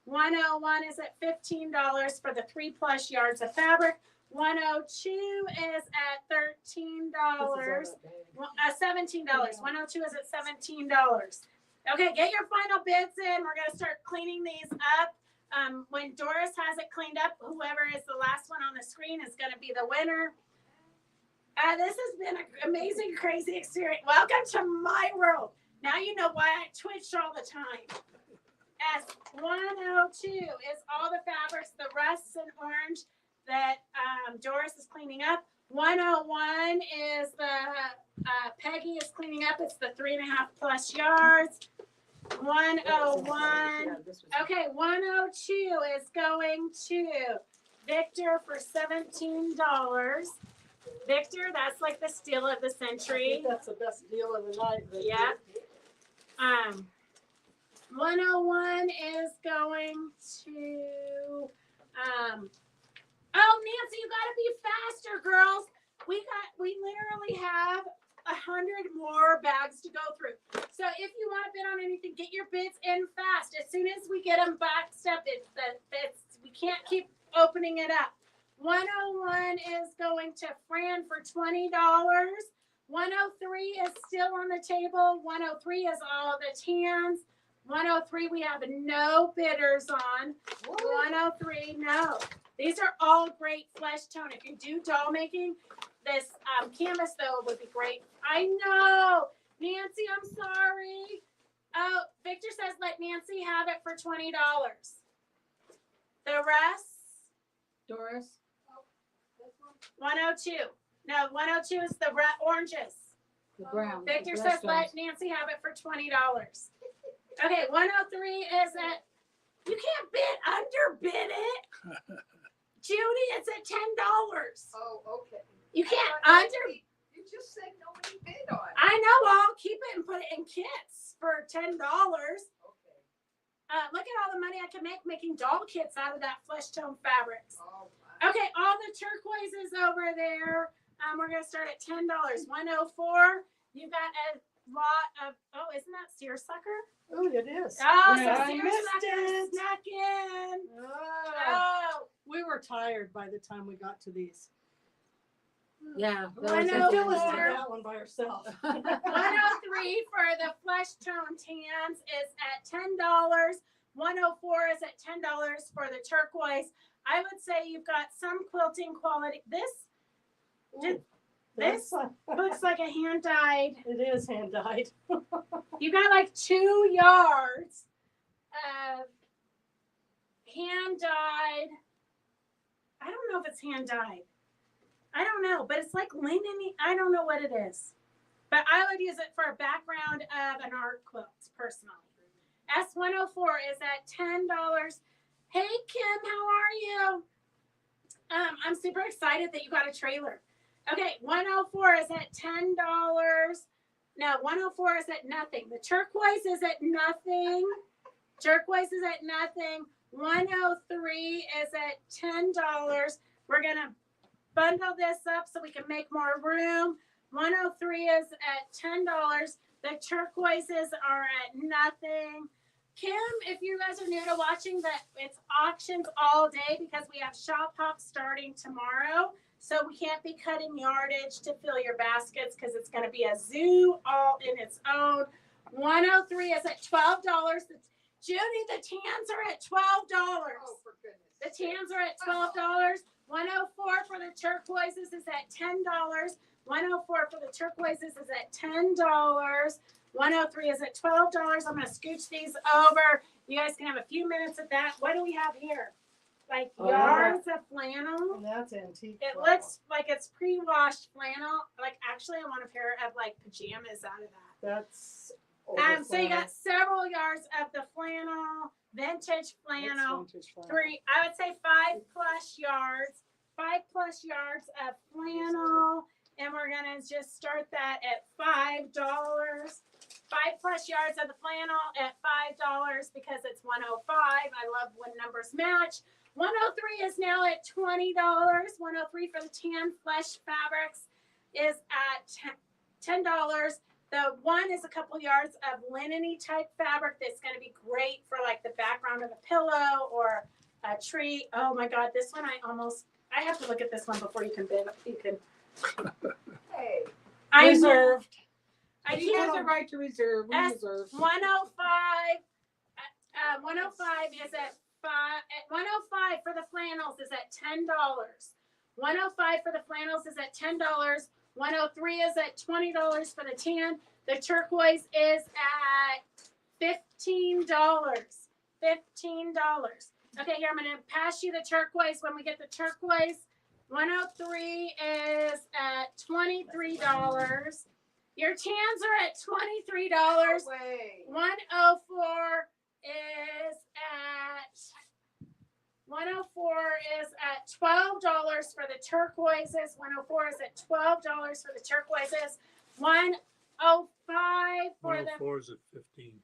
101 is at $15 for the 3+ yards of fabric. 102 is at $13. $17. 102 is at $17. Okay, get your final bids in. We're going to start cleaning these up. When Doris has it cleaned up, whoever is the last one on the screen is going to be the winner. This has been an amazing, crazy experience. Welcome to my world. Now you know why I twitch all the time. S102 is all the fabrics, the rusts and orange that Doris is cleaning up. 101 is the Peggy is cleaning up. It's the 3.5+ yards. 101. Okay, 102 is going to Victor for $17. Victor, that's like the steal of the I century. think that's the best deal of the night. Yeah. 101 is going to oh, Nancy, you gotta be faster, girls. We literally have 100 more bags to go through. So if you want to bid on anything, get your bids in fast. As soon as we get them backed up, we can't keep opening it up. 101 is going to Fran for $20. 103 is still on the table. 103 is all the tans. 103 we have no bidders on. 103, no. These are all great flesh tone. If you do doll making, this canvas though would be great. I know. Nancy, I'm sorry. Oh, Victor says let Nancy have it for $20. The rest? Doris. 102. No, 102 is the oranges. The brown. Victor the says breast let dogs. Nancy have it for $20. Okay, 103 is at, you can't underbid it. Judy, it's at $10. Oh, okay. You can't You just said nobody bid on it. I know, I'll keep it and put it in kits for $10. Okay. Look at all the money I can make making doll kits out of that flesh tone fabrics. Oh, wow. Okay, all the turquoises over there. We're gonna start at $10. 104. You got a lot of. Oh, isn't that seersucker? Oh, it is. Oh, Yeah, so I missed seersucker it. snuck in. Oh, Oh, we were tired by the time we got to these. Yeah. I those know. are Phyllis the- did that one by herself. 103 for the flesh tone tans is at $10. 104 is at $10 for the turquoise. I would say you've got some quilting quality. This Ooh, this looks like a hand dyed. it is hand dyed. You got like 2 yards of hand dyed. I don't know if it's hand dyed. I don't know, but it's like linen. I don't know what it is. But I would use it for a background of an art quilt, personally. S104 is at $10. Hey, Kim, how are you? I'm super excited that you got a trailer. Okay, 104 is at $10. No, 104 is at nothing. The turquoise is at nothing. Turquoise is at nothing. 103 is at $10. We're going to bundle this up so we can make more room. 103 is at $10. The turquoises are at nothing. Kim, if you guys are new to watching, that it's auctions all day because we have shop hop starting tomorrow. So we can't be cutting yardage to fill your baskets because it's going to be a zoo all in its own. 103 is at $12. Judy, the tans are at $12. Oh, for goodness. The tans are at $12. 104 for the turquoises is at $10. 104 for the turquoises is at $10. 103 is at $12. I'm going to scooch these over. You guys can have a few minutes of that. What do we have here? Like Oh, yards of flannel. And that's antique. It flannel. looks like it's pre-washed flannel. Like actually, I want a pair of like pajamas out of that. That's. So you got several yards of the flannel, vintage flannel. I would say 5+ yards, 5+ yards of flannel, and we're gonna just start that at $5. 5+ yards of the flannel at $5 because it's 105. I love when numbers match. 103 is now at $20. 103 for the tan flesh fabrics is at $10. The one is a couple yards of linen-y type fabric that's going to be great for like the background of a pillow or a tree. Oh my God, this one I have to look at this one before you can bid. You can. Hey, Reserved. You have the right to reserve. We S- reserve. 105. 105 is at 105 for the flannels is at $10. 105 for the flannels is at $10. 103 is at $20 for the tan. The turquoise is at $15. $15. Okay, here I'm going to pass you the turquoise when we get the turquoise. 103 is at $23. Your tans are at $23. no way. 104 is at $12 for the turquoises. 104 is at $12 for the turquoises. 105 for the 104 is at 15.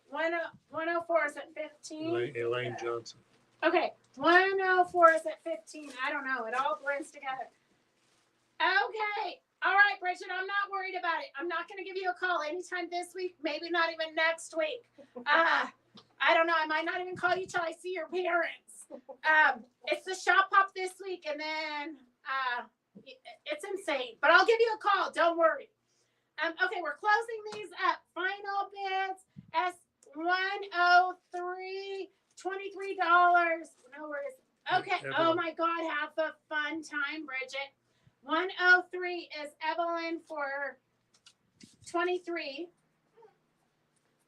104 is at 15. Elaine Johnson. Okay, 104 is at 15. I don't know. It all blends together. Okay. All right, Bridget, I'm not worried about it. I'm not going to give you a call anytime this week, maybe not even next week. I don't know. I might not even call you till I see your parents. It's the shop hop this week, and then it's insane. But I'll give you a call. Don't worry. Okay, we're closing these up. Final bids. S103, $23. No, where is it? Okay. Oh my God, have a fun time, Bridget. 103 is Evelyn for 23.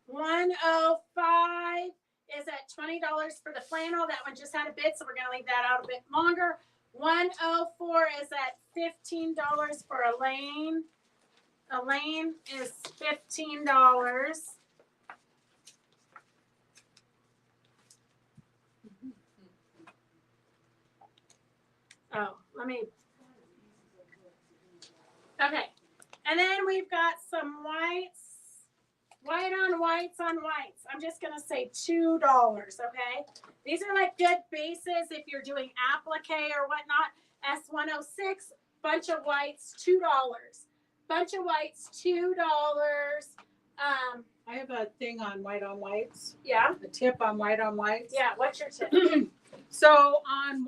105 is at $20 for the flannel. That one just had a bid, so we're gonna leave that out a bit longer. 104 is at $15 for Elaine. Elaine is $15. Oh, let me. Okay. And then we've got some whites. White on whites on whites. I'm just going to say $2, okay? These are like good bases if you're doing applique or whatnot. S106, bunch of whites, $2. Bunch of whites, $2. I have a thing on whites. Yeah? A tip on whites. Yeah, what's your tip? So on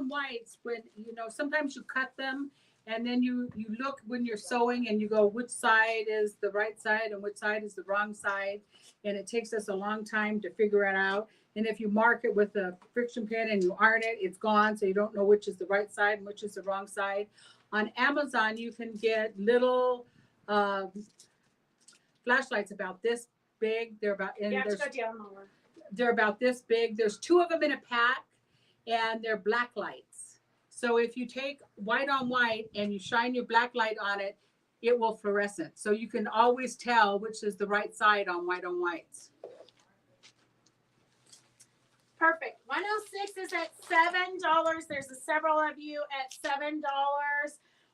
whites, when sometimes you cut them and then you look when you're sewing and you go which side is the right side and which side is the wrong side, and it takes us a long time to figure it out. And if you mark it with a friction pin and you iron it, it's gone, so you don't know which is the right side and which is the wrong side. On Amazon, you can get little flashlights about this big. They're about You have to go down lower. they're about this big. There's 2 of them in a pack, and they're black lights. So if you take white on white and you shine your black light on it, it will fluorescent. So you can always tell which is the right side on whites. Perfect. 106 is at $7. There's several of you at $7.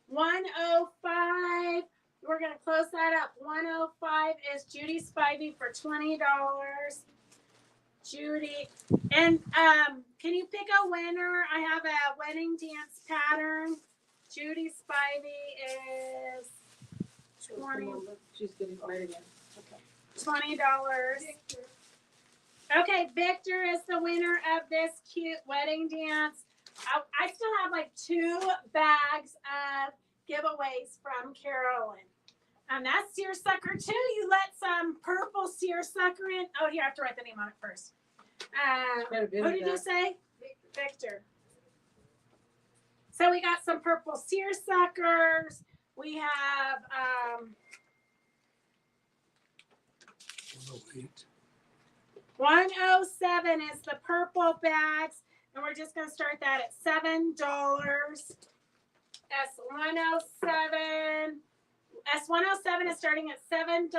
105. We're going to close that up. 105 is Judy Spivey for $20. Judy. And can you pick a winner? I have a wedding dance pattern. Judy Spivey is $20. She's getting right again. $20. Okay, Victor is the winner of this cute wedding dance. I still have like 2 bags of giveaways from Carolyn. And that's seersucker too. You let some purple seersucker in. Oh, here, I have to write the name on it first. Who did you say? Victor. So we got some purple seersuckers. We have 108. 107 is the purple bags, and we're just gonna start that at $7. S107. S107 is starting at $7.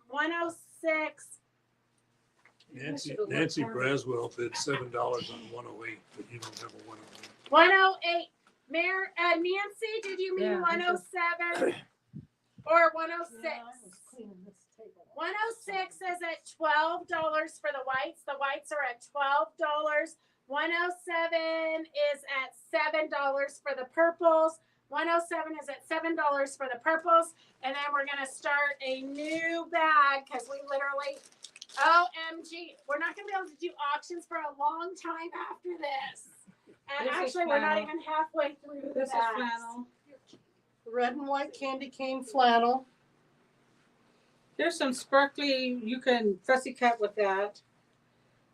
106. Nancy Braswell bid $7 on 108, but you don't have a 108. 108. Nancy, did you mean Yeah, 107 or 106? Yeah, I was cleaning this table up. 106 is at $12 for the whites. The whites are at $12. 107 is at $7 for the purples. 107 is at $7 for the purples. And then we're going to start a new bag because we literally, OMG, we're not going to be able to do auctions for a long time after this. And This is actually, we're not flannel. even halfway through the This is bags. flannel. Red and white candy cane flannel. There's some sparkly, you can fussy cut with that.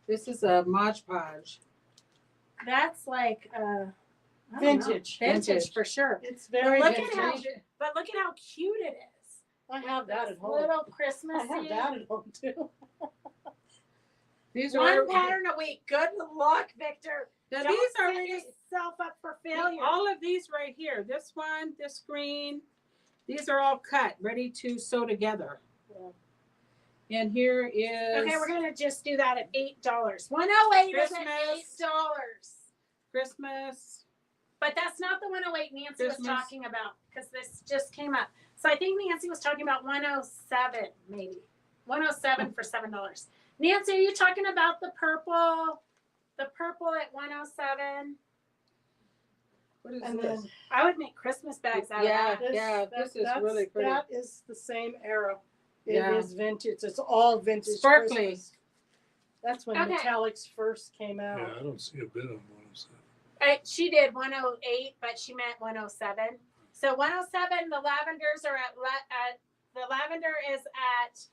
This is a Mod Podge. That's like I don't know. Vintage. Vintage for sure. It's very Look at vintage. how, but look at how cute it is. I have that at home. Little I Christmassy. have that at home too. These One are pattern a week. Good luck, Victor. Now Don't these are set really yourself up for failure. all of these right here. This one, this green, these are all cut, ready to sew together. Yeah. And here is Okay, we're gonna just do that at $8. 108 is at Christmas. $8. Christmas. But that's not the 108 Nancy was Christmas. talking about because this just came up. So I think Nancy was talking about 107, maybe 107 for $7. Nancy, are you talking about the purple? The purple at 107. What is And this? then I would make Christmas bags out Yeah. of that. this is really pretty. That is the same era. It Yeah. is vintage. It's all vintage. Sparkly. Christmas. That's when Okay. metallics first came out. Yeah, I don't see a bid on 107. She did 108, but she meant 107. So 107, the lavenders are at the lavender is at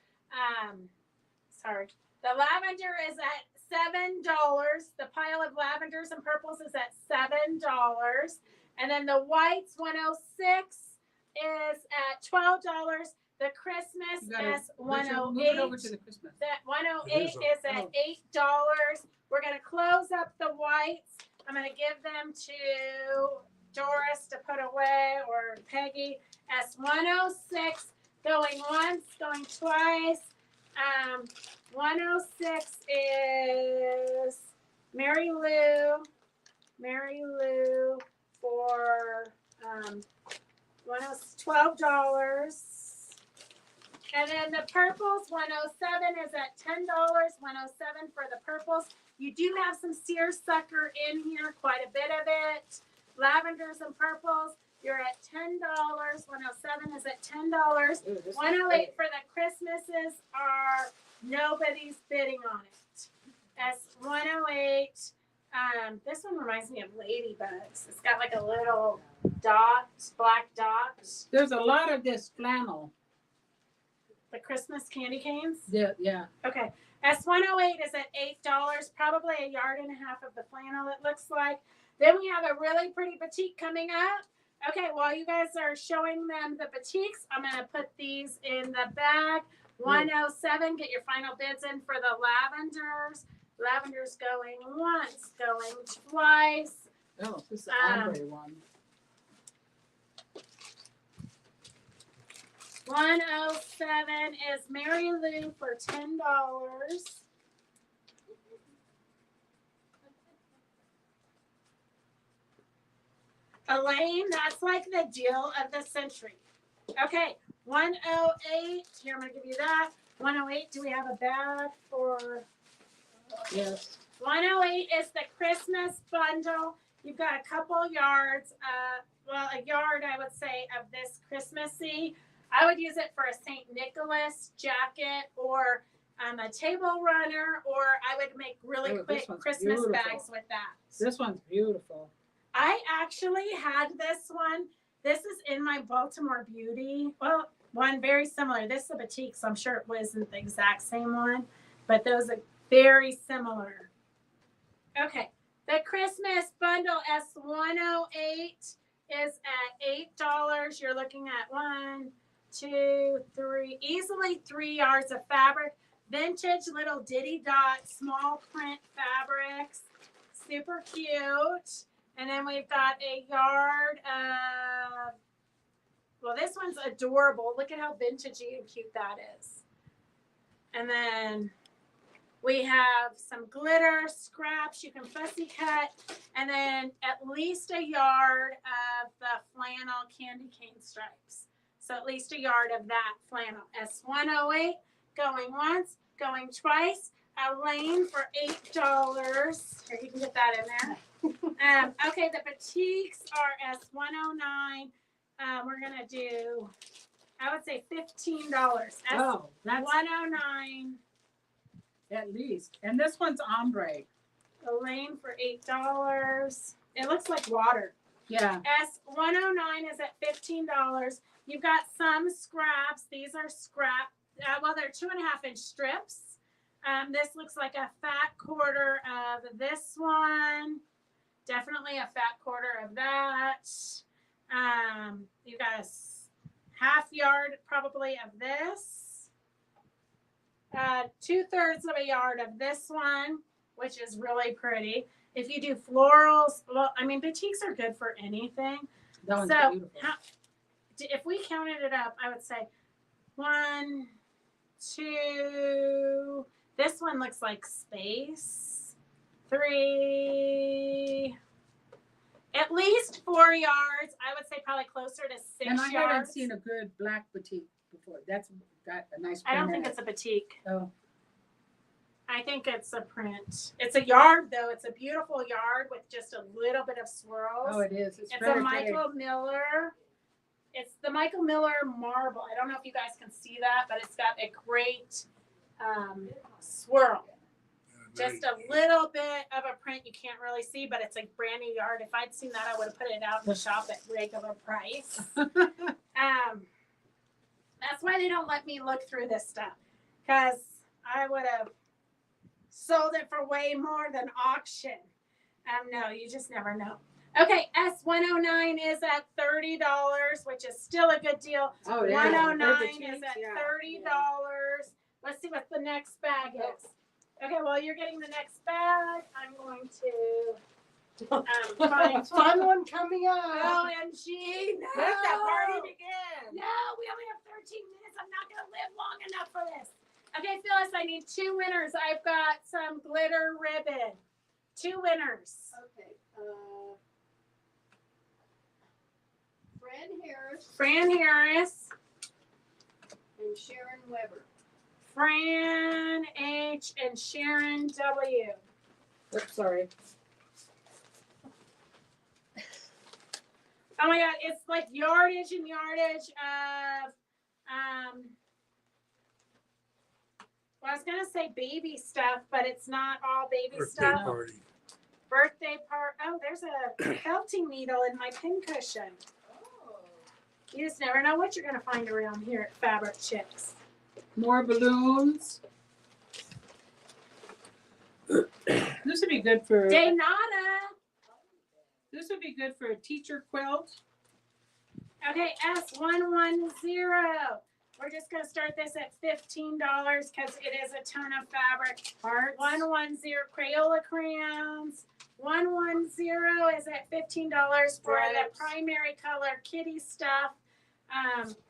the lavender is at $7. The pile of lavenders and purples is at $7. And then the whites 106 is at $12. The Christmas You gotta- is Move it over 108. to the Christmas. That 108 It is at Oh. $8. We're gonna close up the whites. I'm gonna give them to Doris to put away or Peggy. S106 going once, going twice. 106 is Mary Lou for $12. And then the purples, 107 is at $10. 107 for the purples. You do have some seersucker in here, quite a bit of it. Lavenders and purples, you're at $10. 107 is at $10. Ooh, this is 108 for the Christmases are nobody's bidding on it. That's 108. This one reminds me of ladybugs. It's got like a little dot, black dot. There's a lot of this flannel. The Christmas candy canes. Yeah. Okay. S108 is at $8, probably a yard and a half of the flannel, it looks like. Then we have a really pretty batik coming up. Okay, while you guys are showing them the batiks, I'm going to put these in the bag. 107, get your final bids in for the lavenders. Lavenders going once, going twice. Oh, this is the Um, ombre one. 107 is Mary Lou for $10. Elaine, that's like the deal of the century. Okay, 108. Here, I'm going to give you that. 108, do we have a bag for? Yes. 108 is the Christmas bundle. You've got a couple yards, a yard, I would say, of this Christmassy. I would use it for a St. Nicholas jacket or a table runner, or I would make really Oh, this quick one's Christmas beautiful. bags with that. This one's beautiful. I actually had this one. This is in my Baltimore Beauty. Well, one very similar. This is a batik, so I'm sure it wasn't the exact same one, but those are very similar. Okay, the Christmas bundle S108 is at $8. You're looking at 1, 2, 3, easily 3 yards of fabric. Vintage little diddy dot small print fabrics, super cute. And then we've got a yard of, well, this one's adorable. Look at how vintagey and cute that is. And then we have some glitter scraps you can fussy cut, and then at least a yard of the flannel candy cane stripes. So at least a yard of that flannel. S108, going once, going twice. A lane for $8. Here, you can get that in there. Okay, the batiks are S109. We're gonna do, I would say $15. Oh, that's S109. at least. And this one's ombre. A lane for $8. It looks like water. Yeah. S109 is at $15. You've got some scraps. These are scrap. Well, they're 2.5-inch strips. This looks like a fat quarter of this one. Definitely a fat quarter of that. You've got a half yard probably of this. 2/3 of a yard of this one, which is really pretty. If you do florals, well, I mean, batiks are good for anything. That one's So beautiful. if we counted it up, I would say 1, 2. This one looks like space. 3. At least 4 yards. I would say probably closer to 6 And I yards. haven't seen a good black batik before. That's got a nice print. I don't in think it. it's a batik. Oh, I think it's a print. It's a yard though. It's a beautiful yard with just a little bit of swirls. oh, it is. It's It's very a pretty. Michael Miller. It's the Michael Miller marble. I don't know if you guys can see that, but it's got a great swirl. Just a little bit of a print you can't really see, but it's a brand new yard. If I'd seen that, I would have put it out in the shop at regular price. That's why they don't let me look through this stuff, because I would have sold it for way more than auction. No, you just never know. Okay, S109 is at $30, which is still a good deal. Oh, yeah. 109 They're is at batiks, $30. yeah. Let's see what the next bag is. Okay, while you're getting the next bag, I'm going to find Fun one coming up. OMG. No. Let the party begin. No, we only have 13 minutes. I'm not going to live long enough for this. Okay, Phyllis, I need 2 winners. I've got some glitter ribbon. 2 winners. Okay. Fran Harris Fran Harris, and Sharon Weber. Fran H, and Sharon W. Oops, sorry. Oh my God, it's like yardage and yardage of, well, I was gonna say baby stuff, but it's not all baby Birthday stuff. party. Birthday part. Oh, there's a felting needle in my pincushion. Oh. You just never know what you're gonna find around here at Fabric Chicks. More balloons. This would be good for. Daynata. This would be good for a teacher quilt. Okay, S110. We're just gonna start this at $15 because it is a ton of fabric. Hearts. 110 Crayola crayons. 110 is at $15 for the Stripes. primary color kitty stuff.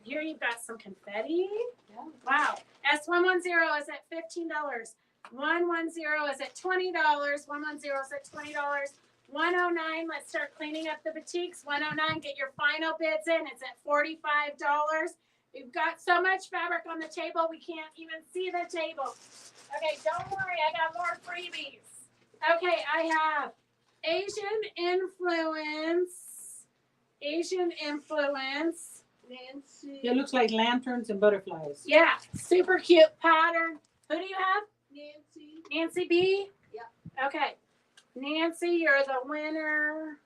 Here you've got some confetti. Yeah. Wow. S110 is at $15. 110 is at $20. 110 is at $20. 109, let's start cleaning up the batiks. 109, get your final bids in. It's at $45. We've got so much fabric on the table, we can't even see the table. Okay, don't worry, I got more freebies. Okay, I have Asian influence. Nancy. It looks like lanterns and butterflies. Yeah, super cute pattern. Who do you have? Nancy. Nancy B? Yep. Okay. Nancy, you're the winner.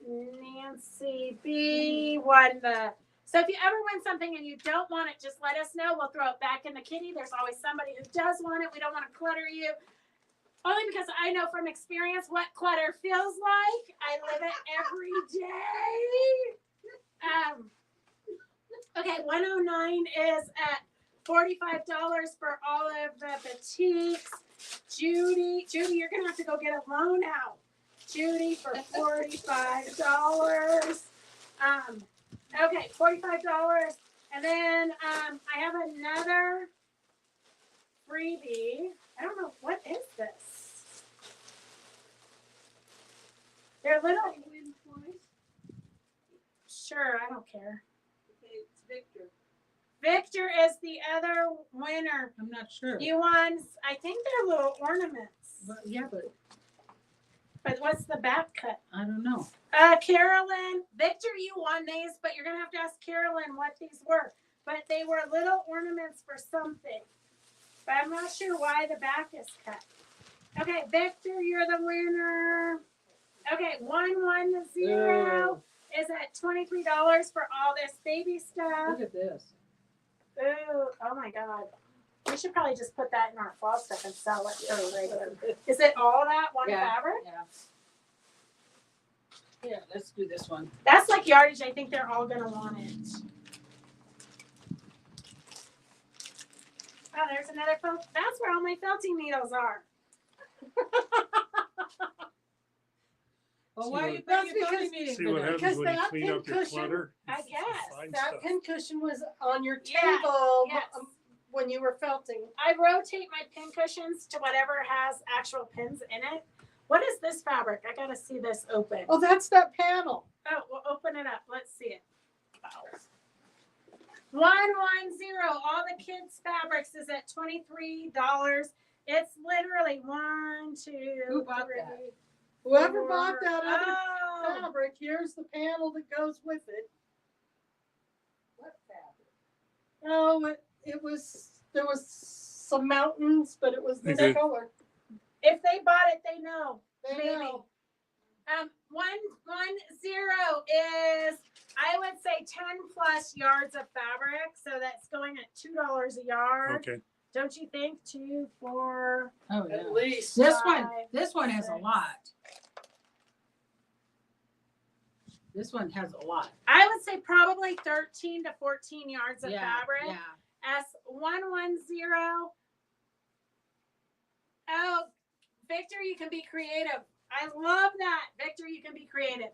Nancy B won the. So if you ever win something and you don't want it, just let us know. We'll throw it back in the kitty. There's always somebody who does want it. We don't want to clutter you. Only because I know from experience what clutter feels like. I live it every day. Okay, 109 is at $45 for all of the boutiques. Judy, you're gonna have to go get a loan out. Judy for $45. Okay, $45. And then I have another freebie. I don't know, what is this? They're little. You win twice? Sure, I don't care. Okay, it's Victor. Victor is the other winner. I'm not sure. You won, I think they're little ornaments. But, yeah, but But what's the back cut? I don't know. Carolyn, Victor, you won these, but you're gonna have to ask Carolyn what these were. But they were little ornaments for something. But I'm not sure why the back is cut. Okay, Victor, you're the winner. Okay, 110 Ooh. is at $23 for all this baby stuff. Look at this. Ooh, oh my God. We should probably just put that in our fall stuff and sell it for regular. Is it all that one Yeah. fabric? Yeah. Yeah, let's do this one. That's like yardage. I think they're all gonna want it. Oh, there's another felt. That's where all my felting needles are. Well, why are you That's putting your because- meeting See what today? happens Because when you that clean up your pincushion- clutter? I You guess, find That stuff. pincushion was on your Yes, table yes. when you were felting. I rotate my pin cushions to whatever has actual pins in it. What is this fabric? I gotta see this open. Oh, that's that panel. Oh, we'll open it up. Let's see it. 110. All the kids' fabrics is at $23. It's literally 1, 2, Who bought 3. that? Whoever 4. bought that other Oh, fabric, here's the panel that goes with it. What fabric? Oh, there was some mountains, but it was this Okay. color. if they bought it, they know. They Maybe. know. 110 is, I would say, 10 plus yards of fabric. So that's going at $2 a yard. Okay. Don't you think? 2, 4. Oh, yeah. At least. This Five, one has a 6. lot. This one has a lot. I would say probably 13 to 14 yards of Yeah, fabric. yeah. S110. Oh, Victor, you can be creative. I love that. Victor, you can be creative.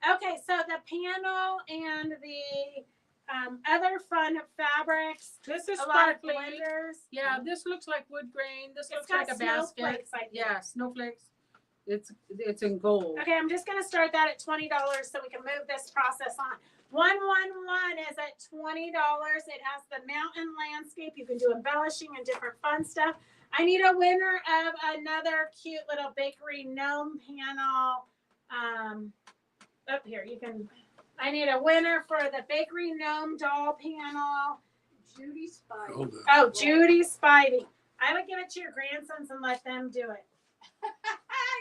Okay, so the panel and the other fun fabrics. This is A lot of sparkly. blenders. Yeah, this looks like wood grain. This It's looks got like a basket. snowflakes, I think. Yeah, snowflakes. It's in gold. Okay, I'm just gonna start that at $20 so we can move this process on. 111 is at $20. It has the mountain landscape. You can do embellishing and different fun stuff. I need a winner of another cute little bakery gnome panel. Up here, you can. I need a winner for the bakery gnome doll panel. Judy Spike. Hold on. Oh, Judy Spivey. I would give it to your grandsons and let them do it.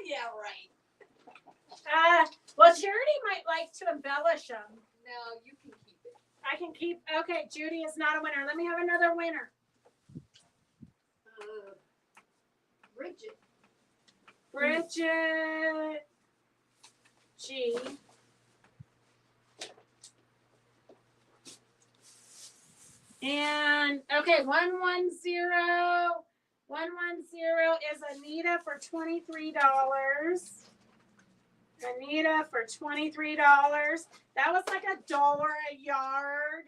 Yeah, right. Well, Charity might like to embellish them. No, you can keep it. I can keep. Okay, Judy is not a winner. Let me have another winner. Bridget. Bridget G. And okay, 110. 110 is Anita for $23. Anita for $23. That was like $1 a yard.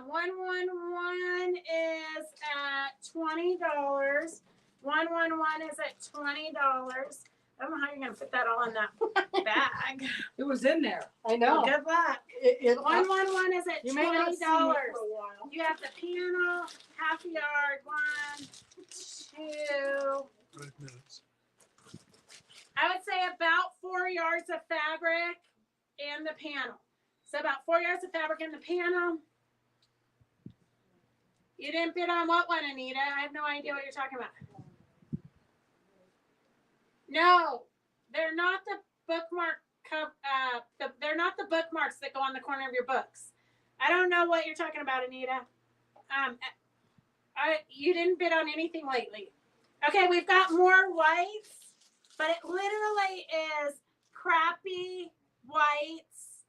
111 is at $20. 111 is at $20. I don't know how you're gonna fit that all in that bag. It was in there. I know. Good luck. 111 is at You may not $20. see me for a while. You have the panel, half a yard, 1, 2. 5 minutes. I would say about 4 yards of fabric and the panel. So about 4 yards of fabric and the panel. You didn't bid on what one, Anita? I have no idea what you're talking about. No, they're not the bookmark. They're not the bookmarks that go on the corner of your books. I don't know what you're talking about, Anita. You didn't bid on anything lately. Okay, we've got more whites, but it literally is crappy whites.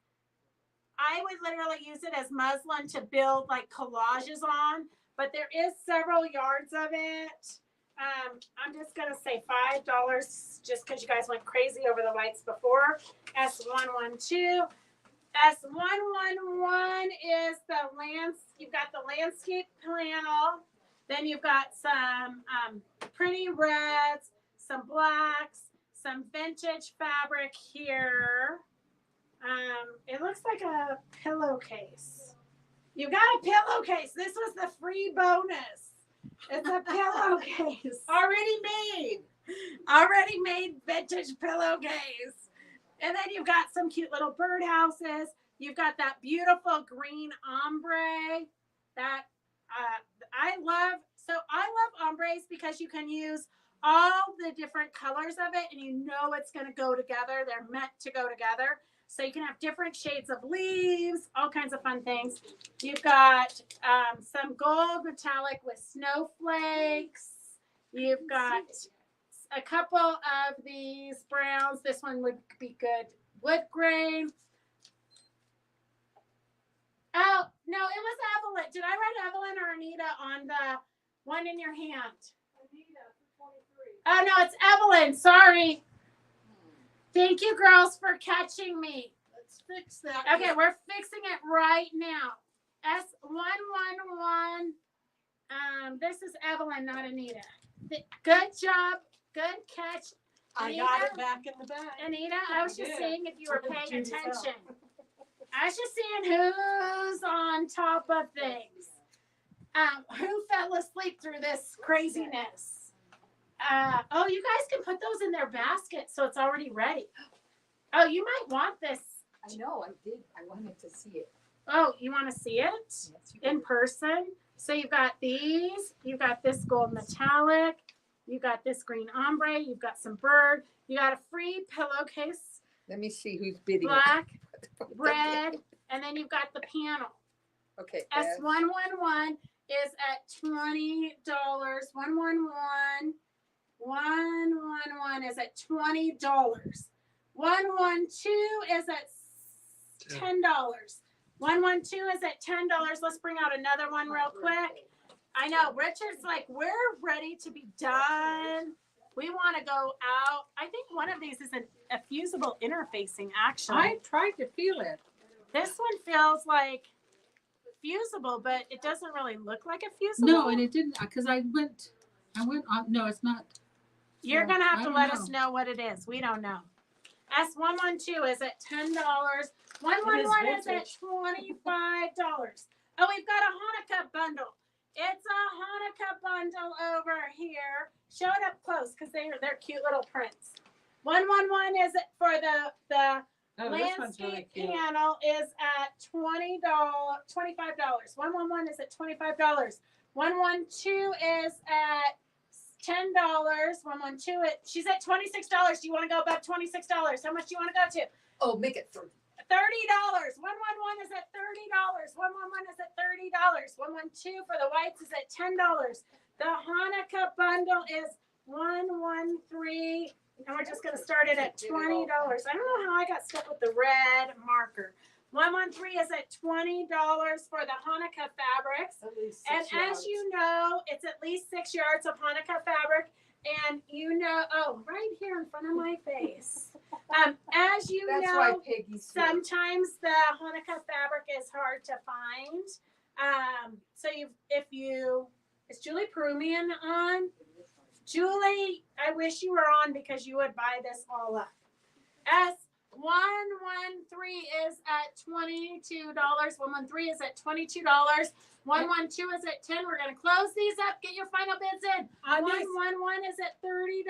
I would literally use it as muslin to build like collages on, but there is several yards of it. I'm just gonna say $5 just because you guys went crazy over the whites before. S112. S111 is the you've got the landscape panel. Then you've got some pretty reds, some blacks, some vintage fabric here. It looks like a pillowcase. You got a pillowcase. This was the free bonus. It's a pillowcase. Already made vintage pillowcase. And then you've got some cute little birdhouses. You've got that beautiful green ombre that I love. So I love ombres because you can use all the different colors of it and you know it's going to go together. They're meant to go together. So you can have different shades of leaves, all kinds of fun things. You've got some gold metallic with snowflakes. You've got a couple of these browns. This one would be good. Wood grain. Oh, no, it was Evelyn. Did I write Evelyn or Anita on the one in your hand? Anita, 23. Oh, no, it's Evelyn. Sorry. Thank you, girls, for catching me. Let's fix that. Okay, we're fixing it right now. S111. This is Evelyn, not Anita. Good job. Good catch. I got it back in the bag. Anita, I was just did. seeing if you were paying Judy fell. attention. I was just seeing who's on top of things. Who fell asleep through this craziness? Oh, you guys can put those in their basket so it's already ready. Oh, you might want this. I know, I did. I wanted to see it. Oh, you want to see it Yes, you in person? So you've got these. You've got this gold metallic. You got this green ombre. You've got some bird. You got a free pillowcase, Let me see who's bidding. black, red, and then you've got the panel. Okay. S111 is at $20. 111 is at $20. 112 is at $10. 112 is at $10. Let's bring out another one real quick. I know Richard's like, we're ready to be done. We want to go out. I think one of these is a fusible interfacing, actually. I tried to feel it. This one feels like fusible, but it doesn't really look like a fusible. No, and it didn't because I went on. No, it's not. You're going to have I to don't let know. us know what it is. We don't know. S112 is at $10. 111 is at $25. Oh, we've got a Hanukkah bundle. It's a Hanukkah bundle over here. Show it up close because they're cute little prints. 111 is for the This one's really landscape cute. panel is at $25. 111 is at $25. 112 is at $10. 112 she's at $26. Do you want to go above $26? How much do you want to go to? Oh, make it 30. $30. 111 is at $30. 111 is at $30. 112 for the whites is at $10. The Hanukkah bundle is 113, and we're just going to start it at $20. I don't know how I got stuck with the red marker. 113 is at $20 for the Hanukkah fabrics. At least And 6 yards. as you know, it's at least 6 yards of Hanukkah fabric. And you know, oh, right here in front of my face. As you That's know, why Peggy's here. sometimes the Hanukkah fabric is hard to find. So is Julie Perumian on? Julie, I wish you were on because you would buy this all up. S113 is at $22. 113 is at $22. 112 is at $10. We're going to close these up. Get your final bids in. On these, 111 is at $30.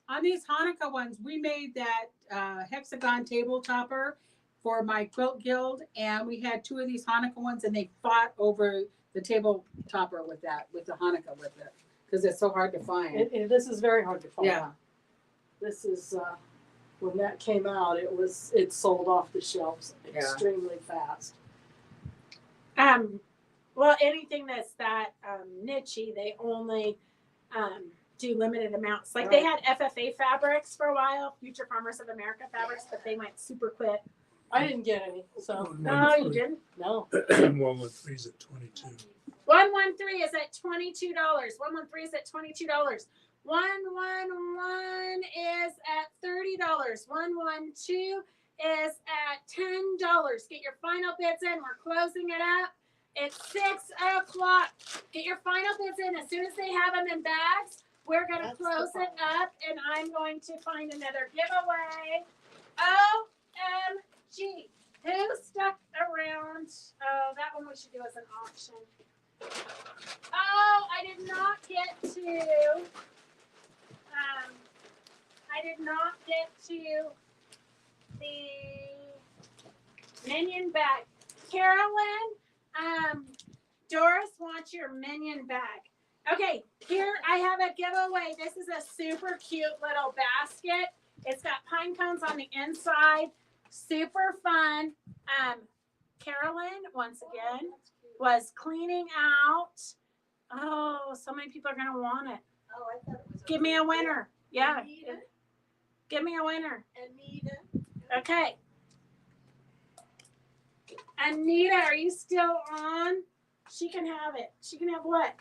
on these Hanukkah ones, we made that hexagon table topper for my quilt guild, and we had 2 of these Hanukkah ones, and they fought over the table topper with the Hanukkah with it, because it's so hard to find. This is very hard to find. Yeah. This is when that came out, it sold off the shelves extremely fast. Well, anything that's that niche-y, they only do limited amounts. Like they had FFA fabrics for a while, Future Farmers of America fabrics, but they went super quick. I didn't get any, so No, you didn't. no. 113's at 22. 113 is at $22. 113 is at $22. 111 is at $30. 112 is at $10. Get your final bids in. We're closing it up. It's 6 o'clock. Get your final bids in. As soon as they have them in bags, we're going to close it up, and I'm going to find another giveaway. OMG. Who stuck around? Oh, that one we should do as an auction. Oh, I did not get to. The Minion bag. Carolyn, Doris wants your Minion bag. Okay, here I have a giveaway. This is a super cute little basket. It's got pine cones on the inside. Super fun. Carolyn, once again, was cleaning out. Oh, so many people are going to want it. Oh, I thought it was. Give me a winner. Yeah. Anita? Give me a winner. Anita? Okay. Anita, are you still on? She can have it. She can have what?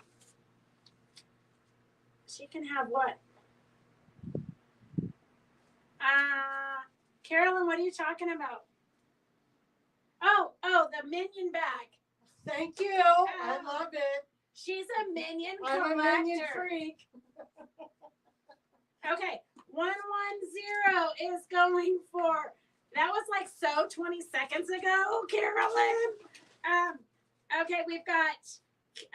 She can have what? Carolyn, what are you talking about? Oh, the Minion bag. Thank you. I love it. She's a Minion I'm collector. a Minion freak. Okay, 110 is going for. That was like so 20 seconds ago, Carolyn. Okay, we've got.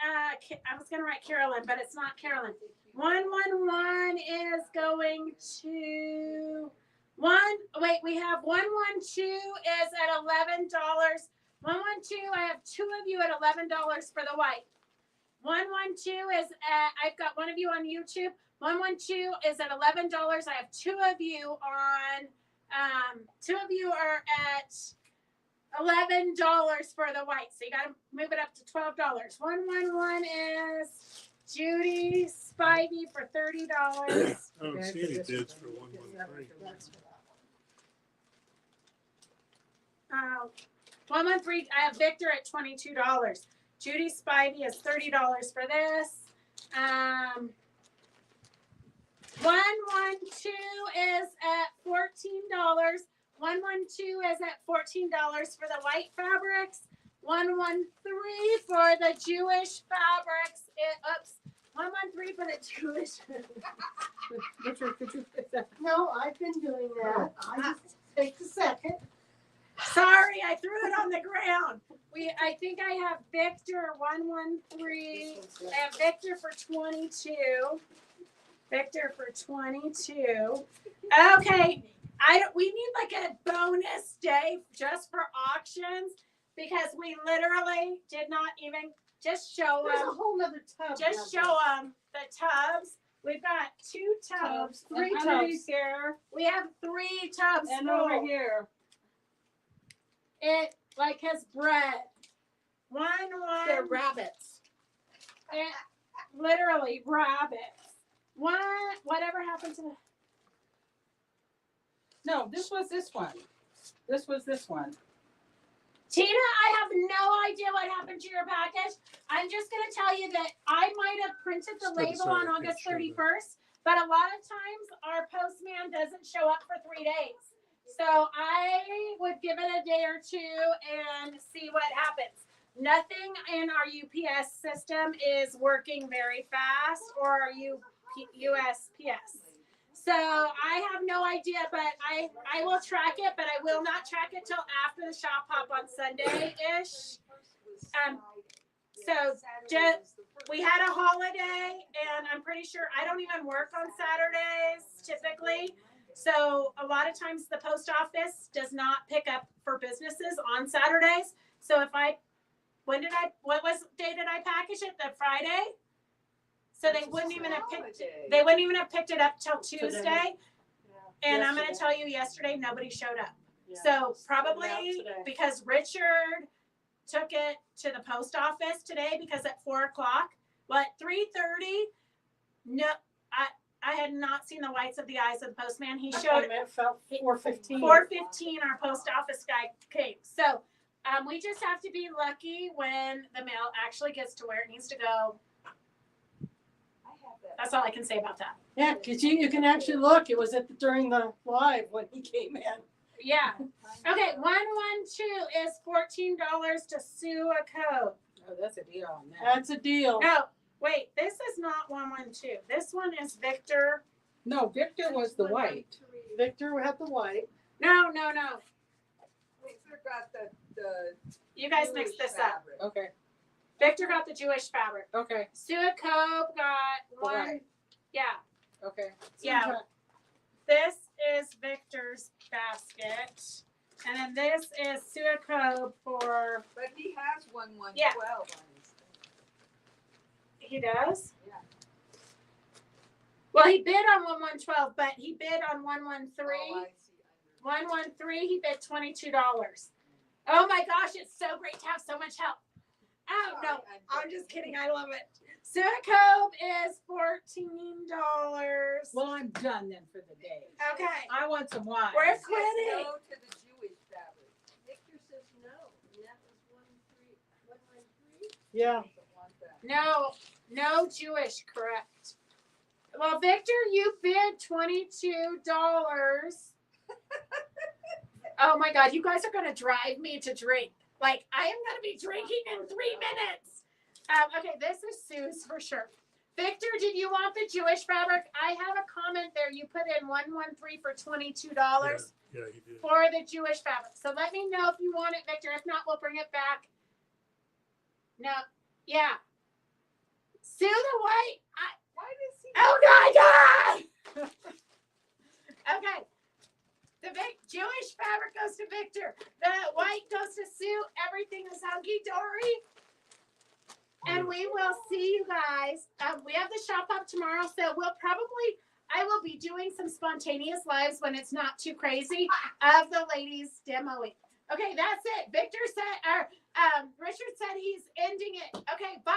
I was gonna write Carolyn, but it's not Carolyn. 111 is going to Wait, we have 112 is at $11. 112, I have two of you at $11 for the white. 112 is at. I've got one of you on YouTube. 112 is at $11. I have two of you on. Two of you are at $11 for the white, so you got to move it up to $12. 111 is Judy Spivey for $30. I don't see any bids for 113. 113. I have Victor at $22. Judy Spivey is $30 for this. 112 is at $14. 112 is at $14 for the white fabrics. 113 for the Jewish fabrics. 113 for the Jewish. No, I've been doing that. I just take a second. Sorry, I threw it on the ground. I think I have Victor 113. I have Victor for 22. Victor for 22. Okay. We need like a bonus day just for auctions because we literally did not even just show There's a them. whole nother tub. Just show them the tubs. We've got 2 tubs, 3 And tubs. underneath here We have 3 tubs and full. over here. It like has bread. They're rabbits. It, literally rabbits. Whatever happened to the No, this was this one. This was this one. Tina, I have no idea what happened to your package. I'm just going to tell you that I might have printed the Just label on outside August picture, 31st, but a lot of times our postman doesn't show up for 3 days. So I would give it a day or two and see what happens. Nothing in our UPS system is working very fast or our USPS. So I have no idea, but I will track it, but I will not track it till after the shop hop on Sunday-ish. So we had a holiday, and I'm pretty sure I don't even work on Saturdays typically. So a lot of times the post office does not pick up for businesses on Saturdays. So what day did I package it? The Friday? So they wouldn't even have picked it up till Tuesday. And I'm going to tell you, yesterday nobody showed up. Yeah. So probably today. because Richard took it to the post office today because at 4 o'clock, well, at 3:30, no, I had not seen the whites of the eyes of the postman. He I showed meant felt 4:15. 4:15. Our post office guy came. So we just have to be lucky when the mail actually gets to where it needs to go. I have that. That's all I can say about that. Yeah, because you can actually look. It was during the live when he came in. Yeah. Okay. 112 is $14 to sue a code. Oh, that's a deal on that. That's a deal. No, wait. This is not 112. This one is Victor. No, Victor was the white. Victor had the white. No. Victor got the You guys mixed this up. fabric. Okay, Victor got the Jewish fabric. okay, Sue Cope got one. Right. Yeah. okay. Yeah. This is Victor's basket. And then this is Suacobe for, But he has 1112 Yeah. on his thing. he does? Yeah. Well, he bid on 1112, but he bid on 113. Oh, I see. 113, he bid $22. Oh my gosh, it's so great to have so much help. Oh, Sorry, no, I'm I'm just kidding. I love it. Suacobe is $14. Well, I'm done then for the day. Okay. I want some wine. We're Says quitting. no to the Jewish fabric. Victor says no, and that was 113. Yeah. Doesn't want that. No Jewish, correct. Well, Victor, you bid $22. Oh my God, you guys are going to drive me to drink. Like, I am going to be drinking in 3 minutes. Okay, this is Sue's for sure. Victor, did you want the Jewish fabric? I have a comment there. You put in 113 for $22 Yeah, you did. for the Jewish fabric. So let me know if you want it, Victor. If not, we'll bring it back. No, yeah. Sue the white. Why does he? Oh my God! Okay. The Jewish fabric goes to Victor. The white goes to Sue. Everything is hunky dory. And we will see you guys. We have the shop up tomorrow, so I will be doing some spontaneous lives when it's not too crazy of the ladies demoing. Okay, that's it. Victor said, Richard said he's ending it. Okay, bye.